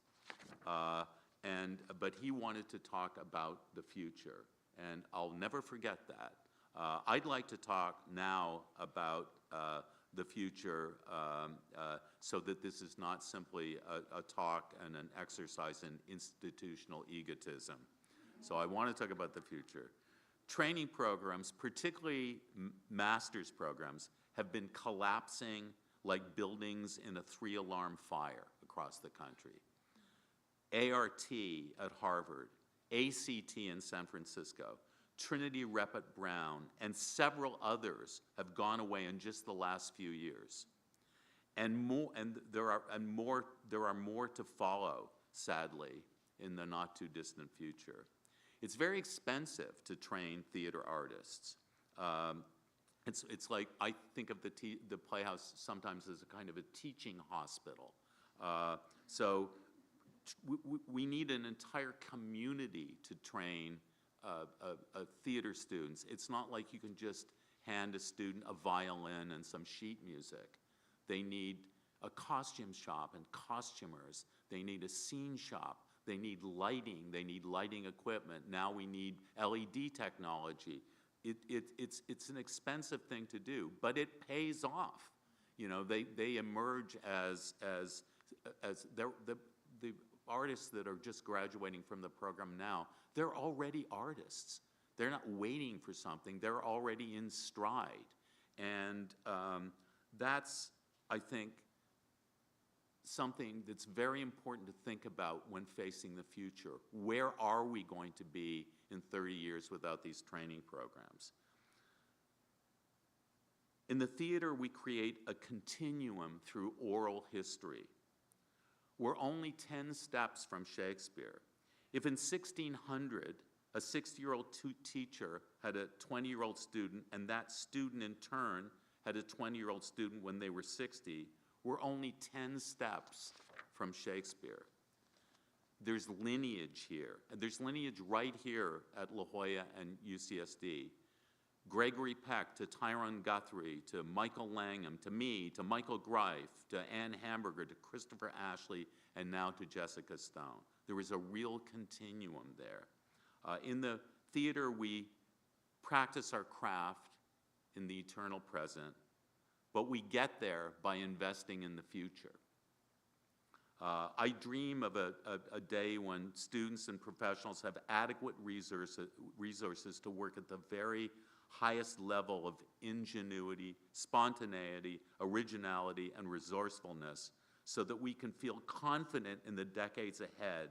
but he wanted to talk about the future, and I'll never forget that. I'd like to talk now about the future so that this is not simply a talk and an exercise in institutional egotism. So I want to talk about the future. Training programs, particularly master's programs, have been collapsing like buildings in a 3-alarm fire across the country. ART at Harvard, ACT in San Francisco, Trinity Rep at Brown, and several others have gone away in just the last few years. And there are more to follow, sadly, in the not too distant future. It's very expensive to train theater artists. It's like, I think of the Playhouse sometimes as a kind of a teaching hospital. So we need an entire community to train theater students. It's not like you can just hand a student a violin and some sheet music. They need a costume shop and costumers. They need a scene shop. They need lighting. They need lighting equipment. Now we need LED technology. It's an expensive thing to do, but it pays off. You know, they emerge as the artists that are just graduating from the program now, they're already artists. They're not waiting for something. They're already in stride. And that's, I think, something that's very important to think about when facing the future. Where are we going to be in 30 years without these training programs? In the theater, we create a continuum through oral history. We're only 10 steps from Shakespeare. If in 1600, a 60-year-old teacher had a 20-year-old student, and that student in turn had a 20-year-old student when they were 60, we're only 10 steps from Shakespeare. There's lineage here. And there's lineage right here at La Jolla and UCSD. Gregory Peck to Tyrone Guthrie to Michael Langham to me to Michael Greif to Ann Hamburger to Christopher Ashley and now to Jessica Stone. There is a real continuum there. In the theater, we practice our craft in the eternal present, but we get there by investing in the future. I dream of a day when students and professionals have adequate resources to work at the very highest level of ingenuity, spontaneity, originality, and resourcefulness, so that we can feel confident in the decades ahead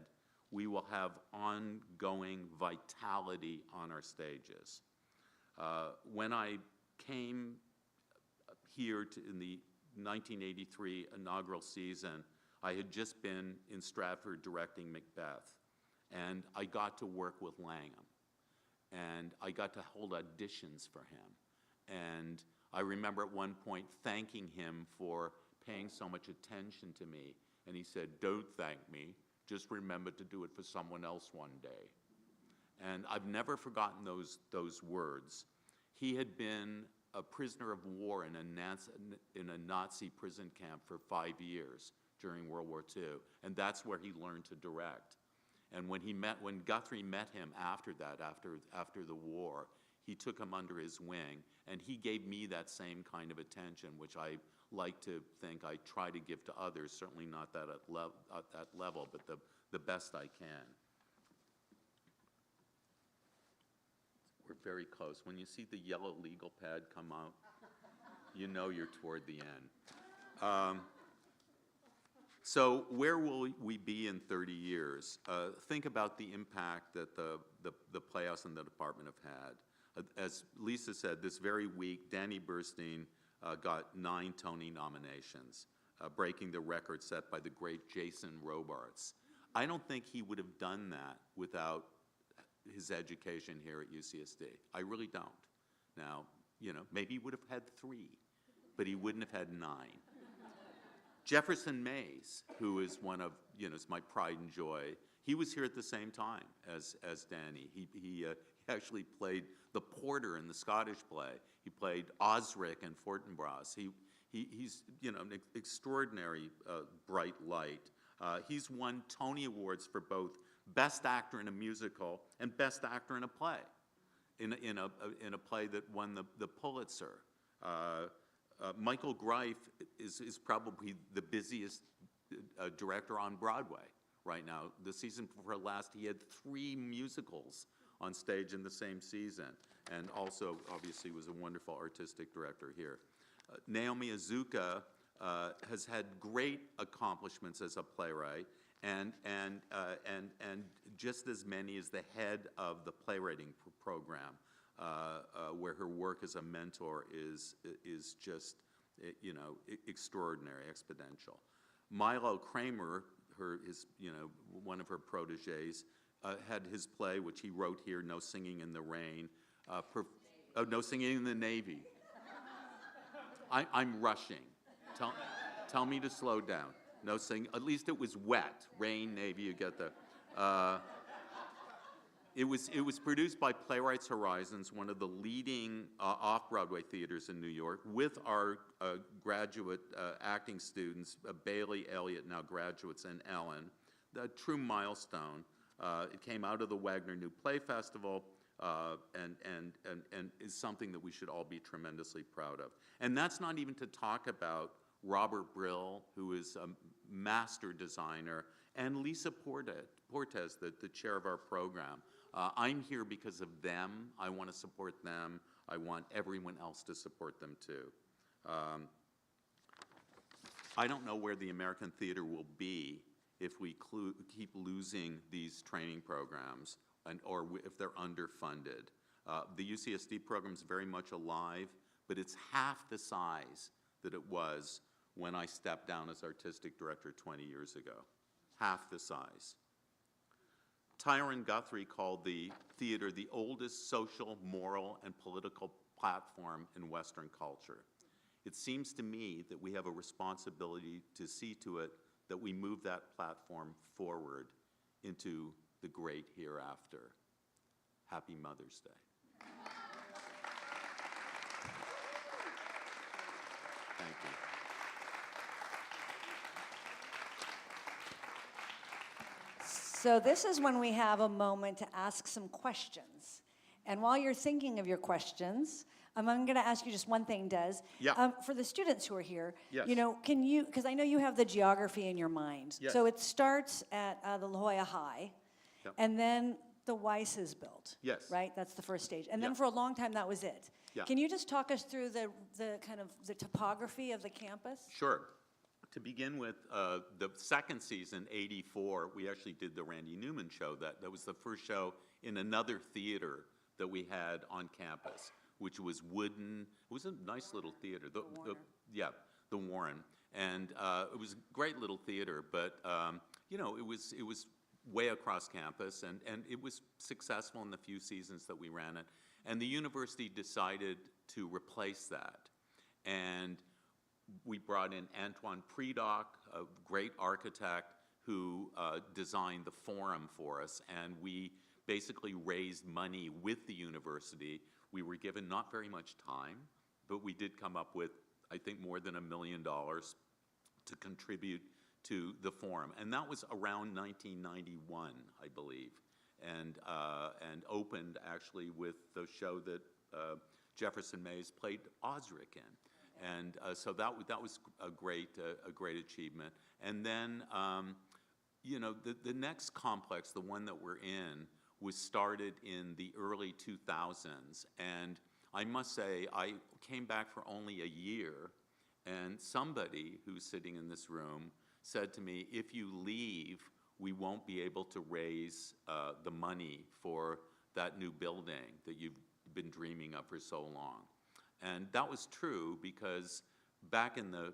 we will have ongoing vitality on our stages. When I came here in the 1983 inaugural season, I had just been in Stratford directing Macbeth, and I got to work with Langham, and I got to hold auditions for him. And I remember at one point thanking him for paying so much attention to me, and he said, "Don't thank me, just remember to do it for someone else one day." And I've never forgotten those words. He had been a prisoner of war in a Nazi prison camp for 5 years during World War II, and that's where he learned to direct. And when Guthrie met him after that, after the war, he took him under his wing, and he gave me that same kind of attention, which I like to think I try to give to others, certainly not that at that level, but the best I can. We're very close. When you see the yellow legal pad come out, you know you're toward the end. So where will we be in 30 years? Think about the impact that the Playhouse and the department have had. As Lisa said, this very week, Danny Burstein got 9 Tony nominations, breaking the record set by the great Jason Robards. I don't think he would have done that without his education here at UCSD. I really don't. Now, maybe he would have had 3, but he wouldn't have had 9. Jefferson Mays, who is one of, is my pride and joy, he was here at the same time as Danny. He actually played the porter in the Scottish play. He played Osric in Fortinbras. He's an extraordinary bright light. He's won Tony Awards for both Best Actor in a Musical and Best Actor in a Play, in a play that won the Pulitzer. Michael Greif is probably the busiest director on Broadway right now. The season before last, he had 3 musicals on stage in the same season, and also obviously was a wonderful artistic director here. Naomi Azuka has had great accomplishments as a playwright, and just as many as the head of the playwriting program, where her work as a mentor is just extraordinary, exponential. Milo Kramer, one of her proteges, had his play, which he wrote here, No Singing in the Rain. No Singing in the Navy. I'm rushing. Tell me to slow down. No sing. At least it was wet. Rain, Navy. You get the. It was produced by Playwrights Horizons, one of the leading off-Broadway theaters in New York, with our graduate acting students, Bailey, Elliott, now graduates, and Ellen. A true milestone. It came out of the Wagner New Play Festival, and is something that we should all be tremendously proud of. And that's not even to talk about Robert Brill, who is a master designer, and Lisa Portes, the chair of our program. I'm here because of them. I want to support them. I want everyone else to support them too. I don't know where the American theater will be if we keep losing these training programs, or if they're underfunded. The UCSD program is very much alive, but it's half the size that it was when I stepped down as artistic director 20 years ago. Half the size. Tyron Guthrie called the theater the oldest social, moral, and political platform in Western culture. It seems to me that we have a responsibility to see to it that we move that platform forward into the great hereafter. Happy Mother's Day. Thank you. So this is when we have a moment to ask some questions. And while you're thinking of your questions, I'm going to ask you just one thing, Des. Yeah. For the students who are here, Yes. can you, because I know you have the geography in your mind. Yes. So it starts at the La Jolla High, Yep. and then the Weiss is built. Yes. Right? That's the first stage. And then Yep. for a long time, that was it. Yeah. Can you just talk us through the kind of the topography of the campus? Sure. To begin with, the second season, '84, we actually did the Randy Newman show. That was the first show in another theater that we had on campus, which was wooden. It was a nice little theater. The Warren. And it was a great little theater, but it was way across campus, and it was successful in the few seasons that we ran it. And the university decided to replace that. And we brought in Antoine Predock, a great architect who designed the forum for us, and we basically raised money with the university. We were given not very much time, but we did come up with, I think, more than $1 million to contribute to the forum. And that was around 1991, I believe, and opened actually with the show that Jefferson Mays played Osric in. And so that was a great achievement. And then, the next complex, the one that we're in, was started in the early 2000s. And I must say, I came back for only a year, and somebody who's sitting in this room said to me, if you leave, we won't be able to raise the money for that new building that you've been dreaming of for so long. And that was true, because back in the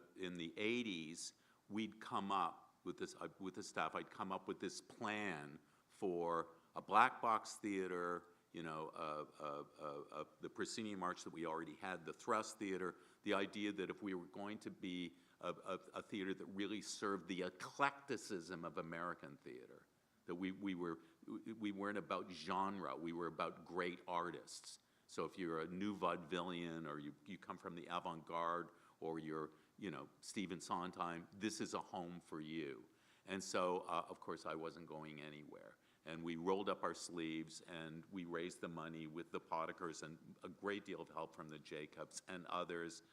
80s, we'd come up with this, with the staff, I'd come up with this plan for a black box theater, the proscenium arch that we already had, the thrust theater, the idea that if we were going to be a theater that really served the eclecticism of American theater, that we weren't about genre, we were about great artists. So if you're a new vaudevillian, or you come from the avant-garde, or you're, Stephen Sondheim, this is a home for you. And so, of course, I wasn't going anywhere. And we rolled up our sleeves, and we raised the money with the Potakers, and a great deal of help from the Jacobs and others,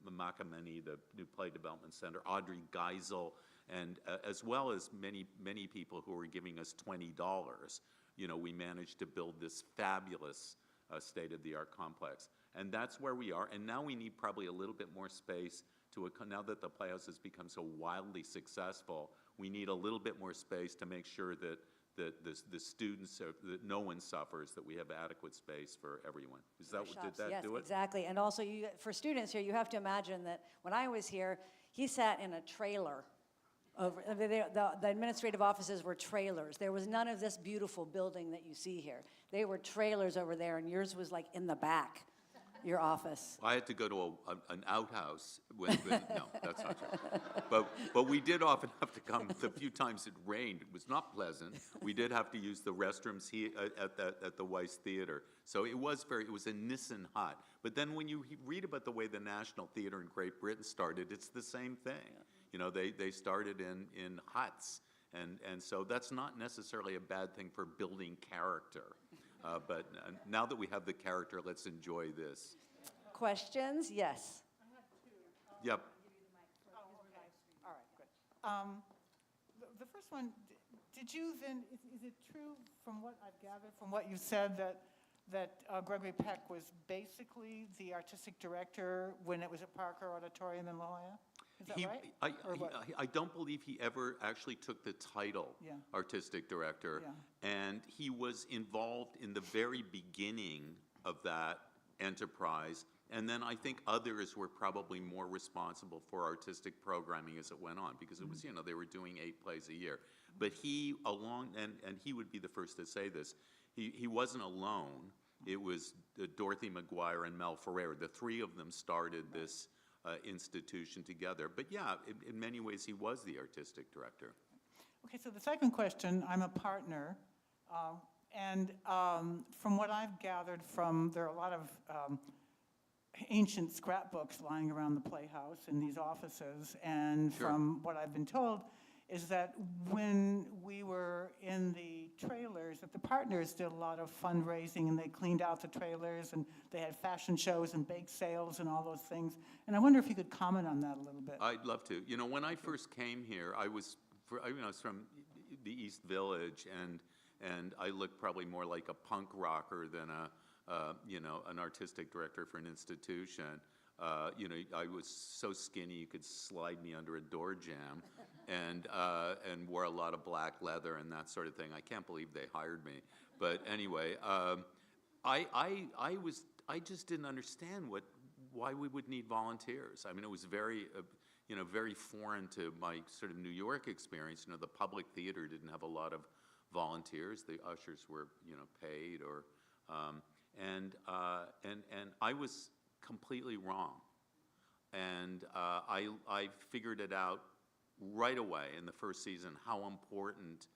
Makameni, the New Play Development Center, Audrey Geisel, and as well as many people who were giving us $20. We managed to build this fabulous state-of-the-art complex. And that's where we are. And now we need probably a little bit more space now that the Playhouse has become so wildly successful, we need a little bit more space to make sure that the students, that no one suffers, that we have adequate space for everyone. Is that what, did that yes, do it? Exactly. And also, for students here, you have to imagine that when I was here, he sat in a trailer. The administrative offices were trailers. There was none of this beautiful building that you see here. They were trailers over there, and yours was like in the back, your office. I had to go to an outhouse. No, that's not true. But we did often have to come. The few times it rained, it was not pleasant. We did have to use the restrooms here at the Weiss Theater. So it was a Nissen hut. But then when you read about the way the National Theater in Great Britain started, it's the same thing. They started in huts. And so that's not necessarily a bad thing for building character. But now that we have the character, let's enjoy this. Questions? Yes. I have two. Yep. Oh, okay. All right, good. The first one, did you then, is it true from what I've gathered, from what you said, that Gregory Peck was basically the artistic director when it was at Parker Auditorium in La Jolla? Is that right? I don't believe he ever actually took the title artistic director, and he was involved in the very beginning of that enterprise, and then I think others were probably more responsible for artistic programming as it went on, because it was, they were doing 8 plays a year. But he, and he would be the first to say this, he wasn't alone. It was Dorothy McGuire and Mel Ferrer. The three of them started this institution together. But yeah, in many ways, he was the artistic director. Okay, so the second question, I'm a partner, and from what I've gathered there are a lot of ancient scrapbooks lying around the Playhouse in these offices, and from what I've been told, is that when we were in the trailers, that the partners did a lot of fundraising, and they cleaned out the trailers, and they had fashion shows and bake sales and all those things. And I wonder if you could comment on that a little bit. I'd love to. You know, when I first came here, I was from the East Village, and I looked probably more like a punk rocker than an artistic director for an institution. You know, I was so skinny you could slide me under a door jamb, and wore a lot of black leather and that sort of thing. I can't believe they hired me. But anyway, I just didn't understand why we would need volunteers. I mean, it was very very foreign to my sort of New York experience. You know, the public theater didn't have a lot of volunteers. The ushers were paid, or and I was completely wrong. And I figured it out right away in the first season how important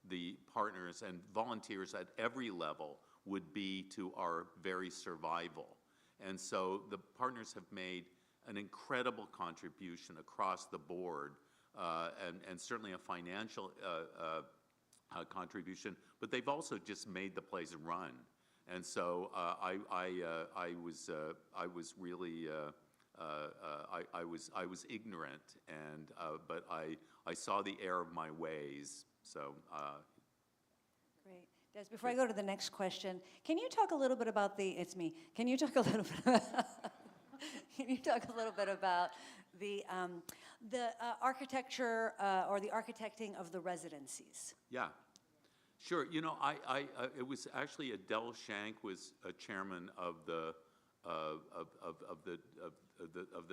the partners and volunteers at every level would be to our very survival. And so the partners have made an incredible contribution across the board, and certainly a financial contribution, but they've also just made the place run. And so I was really I was ignorant, and but I saw the error of my ways. So. Great. Des, before I go to the next question, can you talk a little bit about it's me. Can you talk a little bit can you talk a little bit about the architecture or the architecting of the residencies? Yeah. Sure. You know, it was actually Adele Shank was a chairman of the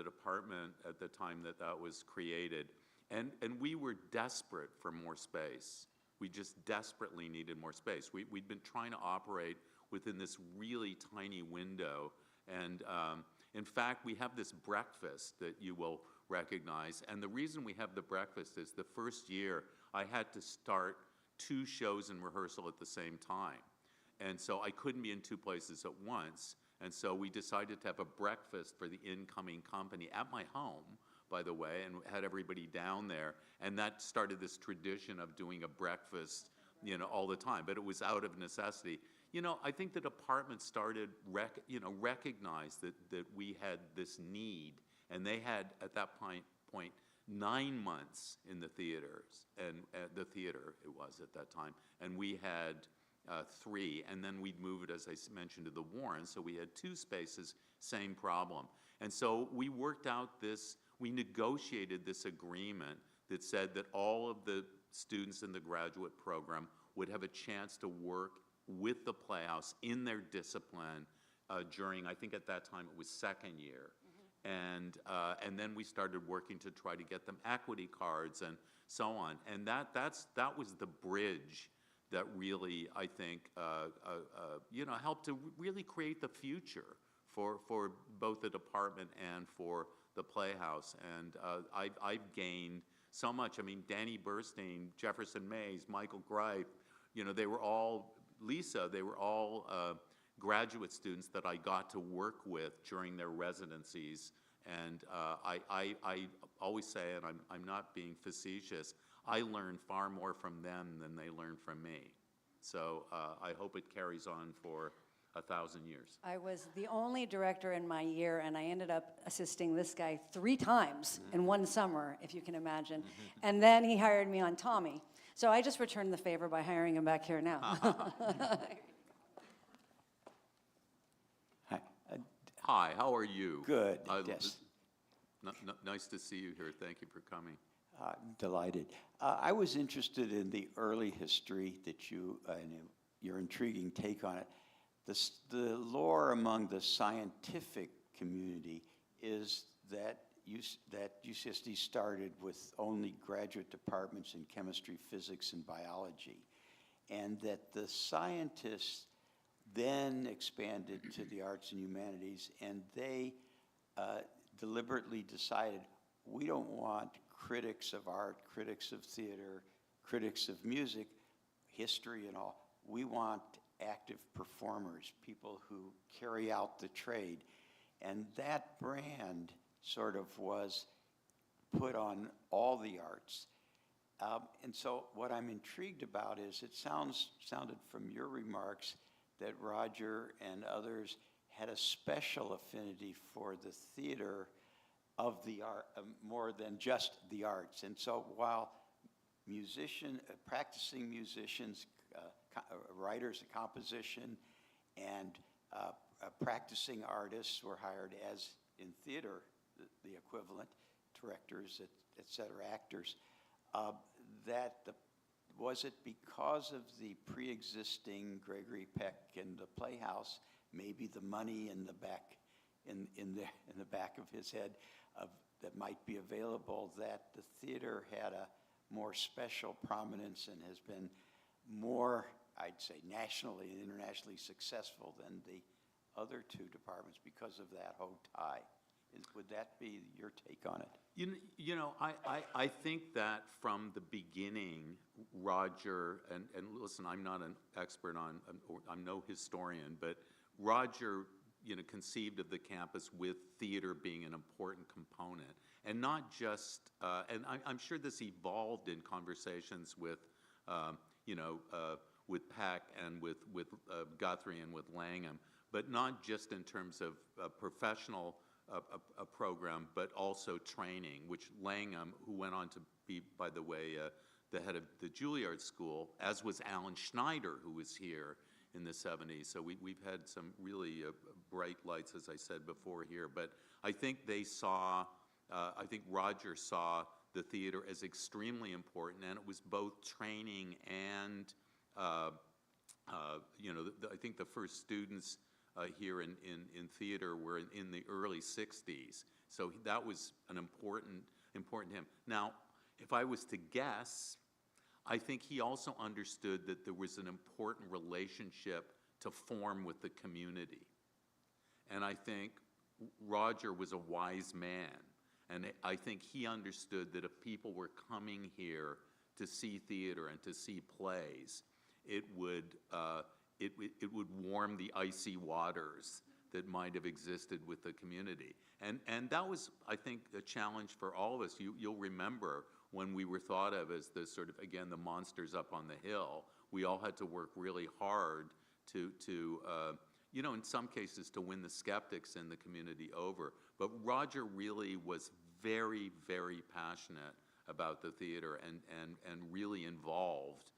department at the time that was created, and we were desperate for more space. We just desperately needed more space. We'd been trying to operate within this really tiny window, and in fact, we have this breakfast that you will recognize, and the reason we have the breakfast is the first year I had to start 2 shows in rehearsal at the same time. And so I couldn't be in 2 places at once. And so we decided to have a breakfast for the incoming company at my home, by the way, and had everybody down there. And that started this tradition of doing a breakfast, all the time. But it was out of necessity. You know, I think the department started, recognized that we had this need. And they had, at that point, 9 months in the theaters, and the theater it was at that time, and we had 3, and then we'd moved, as I mentioned, to the Warren, so we had 2 spaces, same problem. And so we worked out we negotiated this agreement that said that all of the students in the graduate program would have a chance to work with the Playhouse in their discipline during, I think at that time it was 2nd year. And then we started working to try to get them equity cards and so on. And that was the bridge that really, I think, helped to really create the future for both the department and for the Playhouse. And I've gained so much. I mean, Danny Burstein, Jefferson Mays, Michael Greif, they were all, Lisa, they were all graduate students that I got to work with during their residencies. And I always say, and I'm not being facetious, I learned far more from them than they learned from me. So I hope it carries on for 1,000 years. I was the only director in my year, and I ended up assisting this guy 3 times in one summer, if you can imagine. And then he hired me on Tommy. So I just returned the favor by hiring him back here now. Hi, how are you? Good, yes. Nice to see you here. Thank you for coming. Delighted. I was interested in the early history that your intriguing take on it. The lore among the scientific community is that UCSD started with only graduate departments in chemistry, physics, and biology, and that the scientists then expanded to the arts and humanities, and they deliberately decided, we don't want critics of art, critics of theater, critics of music, history and all. We want active performers, people who carry out the trade. And that brand sort of was put on all the arts. And so what I'm intrigued about is it sounded from your remarks that Roger and others had a special affinity for the theater of the art, more than just the arts. And so while practicing musicians, writers of composition, and practicing artists were hired as in theater, the equivalent, directors, et cetera, actors, was it because of the pre-existing Gregory Peck and the Playhouse, maybe the money in the back, in the back of his head that might be available, that the theater had a more special prominence and has been more, I'd say, nationally and internationally successful than the other two departments because of that whole tie? Would that be your take on it? You know, I think that from the beginning, Roger, and listen, I'm not an expert on, I'm no historian, but Roger, you know, conceived of the campus with theater being an important component. And not just, and I'm sure this evolved in conversations with, you know, with Peck and with Guthrie and with Langham, but not just in terms of professional a program, but also training, which Langham, who went on to be, by the way, the head of the Juilliard School, as was Alan Schneider, who was here in the 70s. So we've had some really bright lights, as I said before here. But I think they saw, I think Roger saw the theater as extremely important, and it was both training and, you know, I think the first students here in theater were in the early 60s. So that was an important to him. Now, if I was to guess, I think he also understood that there was an important relationship to form with the community. And I think Roger was a wise man. And I think he understood that if people were coming here to see theater and to see plays, it would warm the icy waters that might have existed with the community. And that was, I think, a challenge for all of us. You'll remember when we were thought of as the sort of, again, the monsters up on the hill, we all had to work really hard to you know, in some cases to win the skeptics in the community over. But Roger really was very, very passionate about the theater and really involved.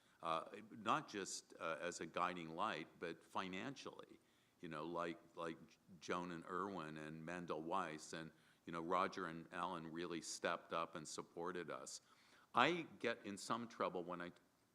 Not just as a guiding light, but financially, you know, like Joan and Irwin and Mendel Weiss, and, you know, Roger and Alan really stepped up and supported us. I get in some trouble when I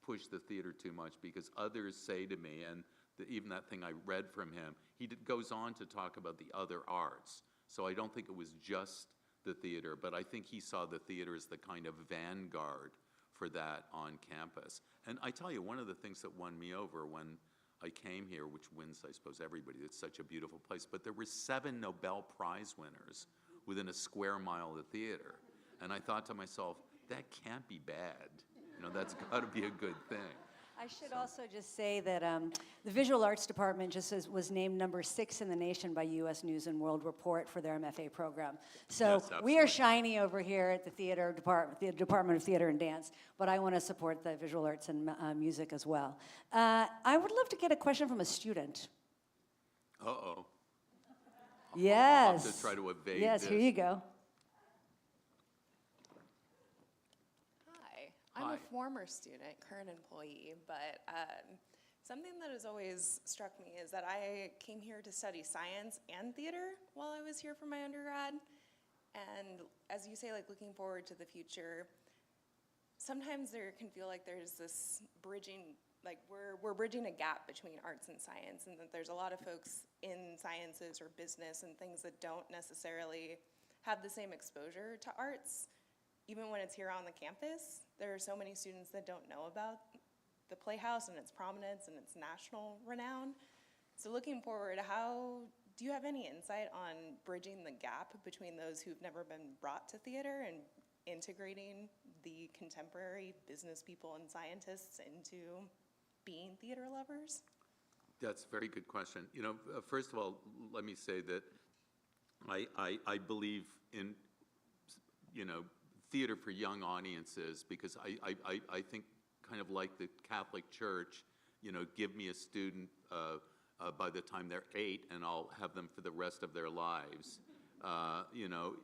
push the theater too much because others say to me, and even that thing I read from him, he goes on to talk about the other arts. So I don't think it was just the theater, but I think he saw the theater as the kind of vanguard for that on campus. And I tell you, one of the things that won me over when I came here, which wins, I suppose, everybody, it's such a beautiful place, but there were 7 Nobel Prize winners within a square mile of the theater. And I thought to myself, that can't be bad. You know, that's got to be a good thing. I should also just say that the Visual Arts Department was named number 6 in the nation by U.S. News and World Report for their MFA program. So Yes, we are shiny over here at the theater department, the Department of Theater and Dance, but I want to support the visual arts and music as well. I would love to get a question from a student. Uh-oh. Yes. I'll have to try to evade yes, this. here you go. I'm a former student, current employee, but something that has always struck me is that I came here to study science and theater while I was here for my undergrad. And as you say, like looking forward to the future, sometimes there can feel like there's this bridging, like we're bridging a gap between arts and science, and that there's a lot of folks in sciences or business and things that don't necessarily have the same exposure to arts. Even when it's here on the campus, there are so many students that don't know about the Playhouse and its prominence and its national renown. So looking forward, do you have any insight on bridging the gap between those who've never been brought to theater and integrating the contemporary business people and scientists into being theater lovers? That's a very good question. You know, first of all, let me say that I believe in, you know, theater for young audiences, because I think kind of like the Catholic Church, you know, give me a student by the time they're 8 and I'll have them for the rest of their lives. You know,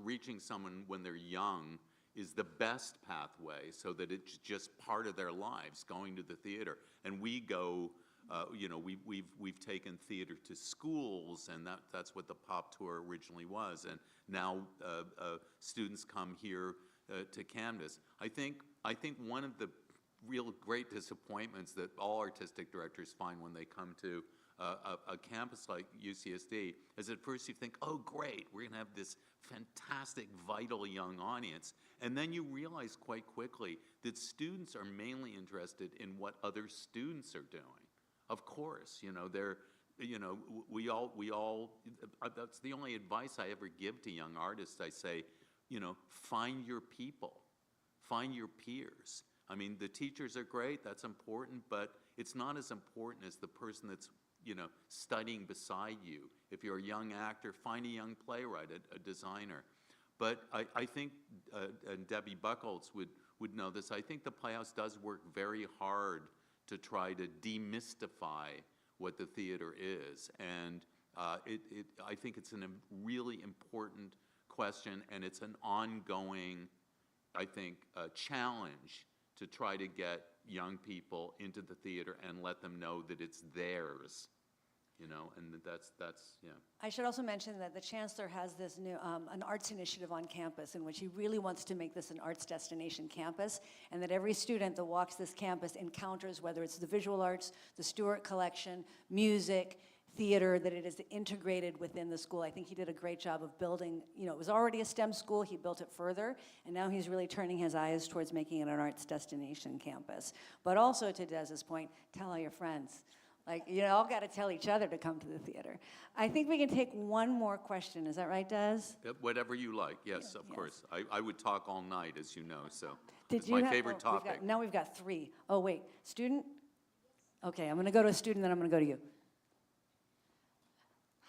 reaching someone when they're young is the best pathway, so that it's just part of their lives, going to the theater. And we go, you know, we've taken theater to schools, and that's what the Pop Tour originally was. And now students come here to Canvas. I think one of the real great disappointments that all artistic directors find when they come to a campus like UCSD is at first you think, oh great, we're gonna have this fantastic, vital young audience. And then you realize quite quickly that students are mainly interested in what other students are doing. Of course, you know, we all, that's the only advice I ever give to young artists. I say, you know, find your people, find your peers. I mean, the teachers are great, that's important, but it's not as important as the person that's, you know, studying beside you. If you're a young actor, find a young playwright, a designer. But I think, and Debbie Buchholz would know this, I think the Playhouse does work very hard to try to demystify what the theater is. And I think it's a really important question, and it's an ongoing, I think, challenge to try to get young people into the theater and let them know that it's theirs, you know, and that's yeah. I should also mention that the Chancellor has this new, an arts initiative on campus in which he really wants to make this an arts destination campus, and that every student that walks this campus encounters, whether it's the visual arts, the Stewart Collection, music, theater, that it is integrated within the school. I think he did a great job of building, you know, it was already a STEM school, he built it further, and now he's really turning his eyes towards making it an arts destination campus. But also, to Dez's point, tell all your friends. Like, you all got to tell each other to come to the theater. I think we can take one more question. Is that right, Des? Whatever you like, yes, of course. I would talk all night, as you know, so Did it's you my have- favorite oh, topic. now we've got 3. Oh, wait, student? Okay, I'm going to go to a student, then I'm going to go to you.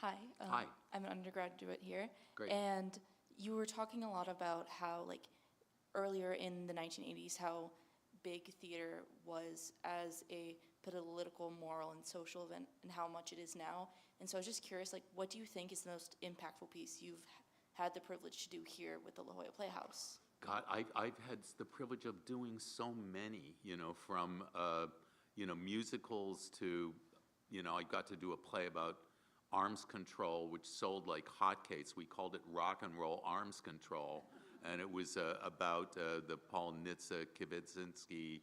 Hi. Hi. I'm an undergraduate here. Great. And you were talking a lot about how, like, earlier in the 1980s, how big theater was as a political, moral, and social event, and how much it is now. And so I was just curious, like, what do you think is the most impactful piece you've had the privilege to do here with the La Jolla Playhouse? God, I've had the privilege of doing so many, you know, from, you know, musicals to, you know, I got to do a play about arms control, which sold like hotcakes. We called it Rock and Roll Arms Control. And it was about the Paul Nitze-Kibitzinski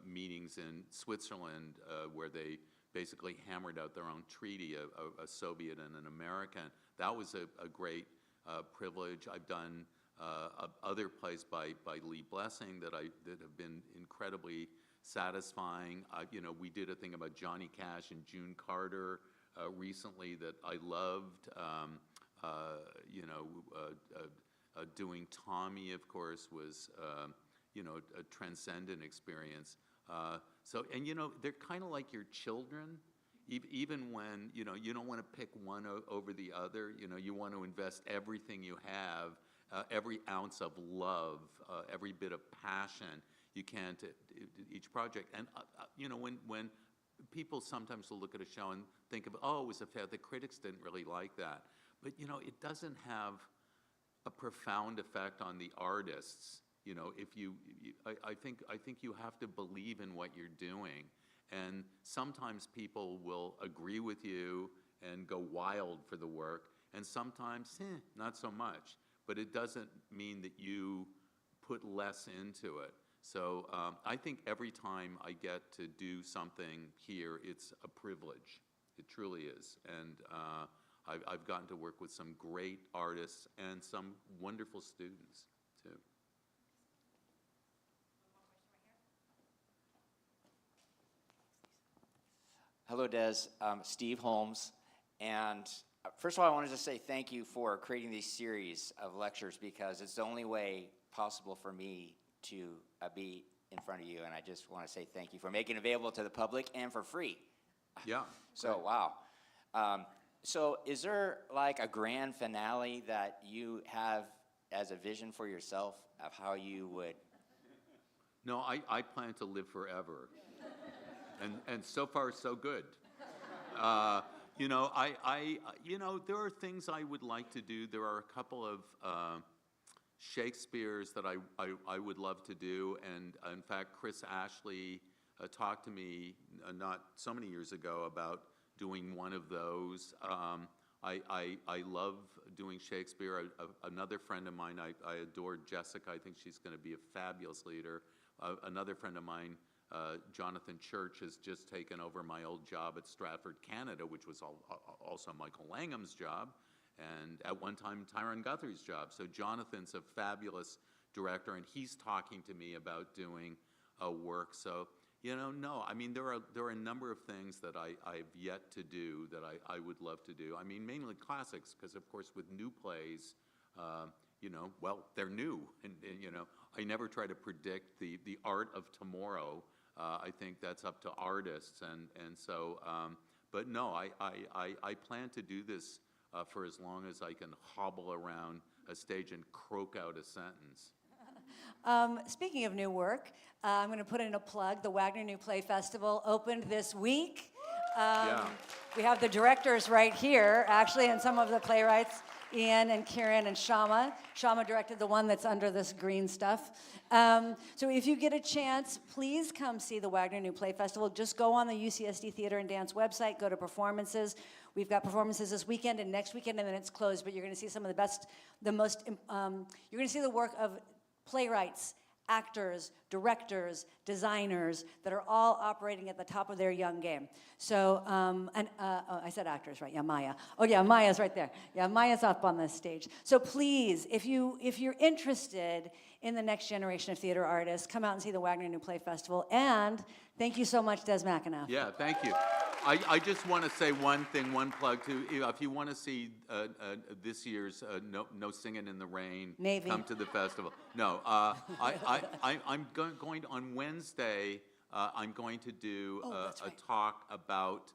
meetings in Switzerland, where they basically hammered out their own treaty, a Soviet and an American. That was a great privilege. I've done other plays by Lee Blessing that have been incredibly satisfying. You know, we did a thing about Johnny Cash and June Carter recently that I loved. You know, doing Tommy, of course, was you know, a transcendent experience. So, and you know, they're kind of like your children, even when, you know, you don't want to pick one over the other. You know, you want to invest everything you have, every ounce of love, every bit of passion you can to each project. And you know, when people sometimes will look at a show and think of, oh, it was a failure. The critics didn't really like that. But you know, it doesn't have a profound effect on the artists. You know, if I think you have to believe in what you're doing, and sometimes people will agree with you and go wild for the work, and sometimes not so much. But it doesn't mean that you put less into it. So I think every time I get to do something here, it's a privilege. It truly is, and I've gotten to work with some great artists and some wonderful students too. Hello, Des. Steve Holmes. And first of all, I wanted to say thank you for creating these series of lectures, because it's the only way possible for me to be in front of you. And I just want to say thank you for making it available to the public and for free. Yeah. So, great. wow. So is there like a grand finale that you have as a vision for yourself of how you would? No, I plan to live forever. And so far, so good. You know, there are things I would like to do. There are a couple of Shakespeare's that I would love to do. And in fact, Chris Ashley talked to me not so many years ago about doing one of those. I love doing Shakespeare. Another friend of mine, I adore Jessica. I think she's going to be a fabulous leader. Another friend of mine, Jonathan Church, has just taken over my old job at Stratford, Canada, which was also Michael Langham's job, and at one time Tyrone Guthrie's job. So Jonathan's a fabulous director, and he's talking to me about doing work. So, you know, no, I mean, there are a number of things that I've yet to do that I would love to do. I mean, mainly classics, because of course with new plays, you know, well, they're new, and you know, I never try to predict the art of tomorrow. I think that's up to artists, and so, but no, I plan to do this for as long as I can hobble around a stage and croak out a sentence. Speaking of new work, I'm going to put in a plug. The Wagner New Play Festival opened this week. Yeah. We have the directors right here, actually, and some of the playwrights, Ian and Kieran and Shama. Shama directed the one that's under this green stuff. So if you get a chance, please come see the Wagner New Play Festival. Just go on the UCSD Theater and Dance website, go to performances. We've got performances this weekend and next weekend, and then it's closed, but you're going to see some of the best, you're going to see the work of playwrights, actors, directors, designers that are all operating at the top of their young game. So, I said actors, right? Yeah, Maya. Oh yeah, Maya's right there. Yeah, Maya's up on this stage. So please, if you're interested in the next generation of theater artists, come out and see the Wagner New Play Festival. And thank you so much, Des McAnuff. Yeah, thank you. I just want to say one thing, one plug too. If you want to see this year's No Singing in the Rain, Navy. come to the festival. No, I'm going to, on Wednesday, I'm going to do a talk about,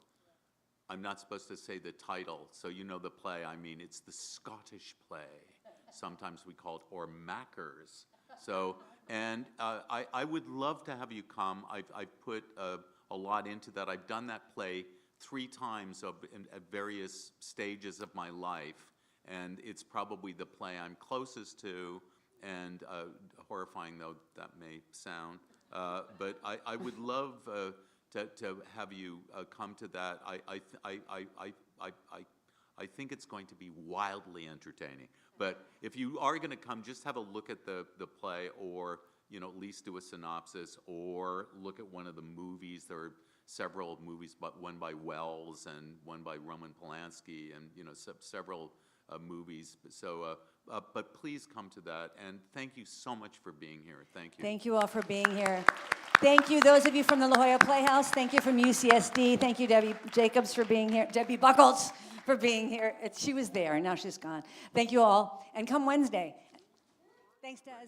I'm not supposed to say the title, so you know the play. I mean, it's the Scottish play. Sometimes we call it Or Mackers. So, and I would love to have you come. I've put a lot into that. I've done that play 3 times at various stages of my life, and it's probably the play I'm closest to, and horrifying though that may sound, but I would love to have you come to that. I think it's going to be wildly entertaining. But if you are going to come, just have a look at the play, or you know, at least do a synopsis, or look at one of the movies. There are several movies, but one by Wells and one by Roman Polanski, and you know, several movies. So, but please come to that, and thank you so much for being here. Thank you. Thank you all for being here. Thank you, those of you from the La Jolla Playhouse. Thank you from UCSD. Thank you, Debbie Jacobs, for being here. Debbie Buckles for being here. She was there, and now she's gone. Thank you all, and come Wednesday. Thanks, Des.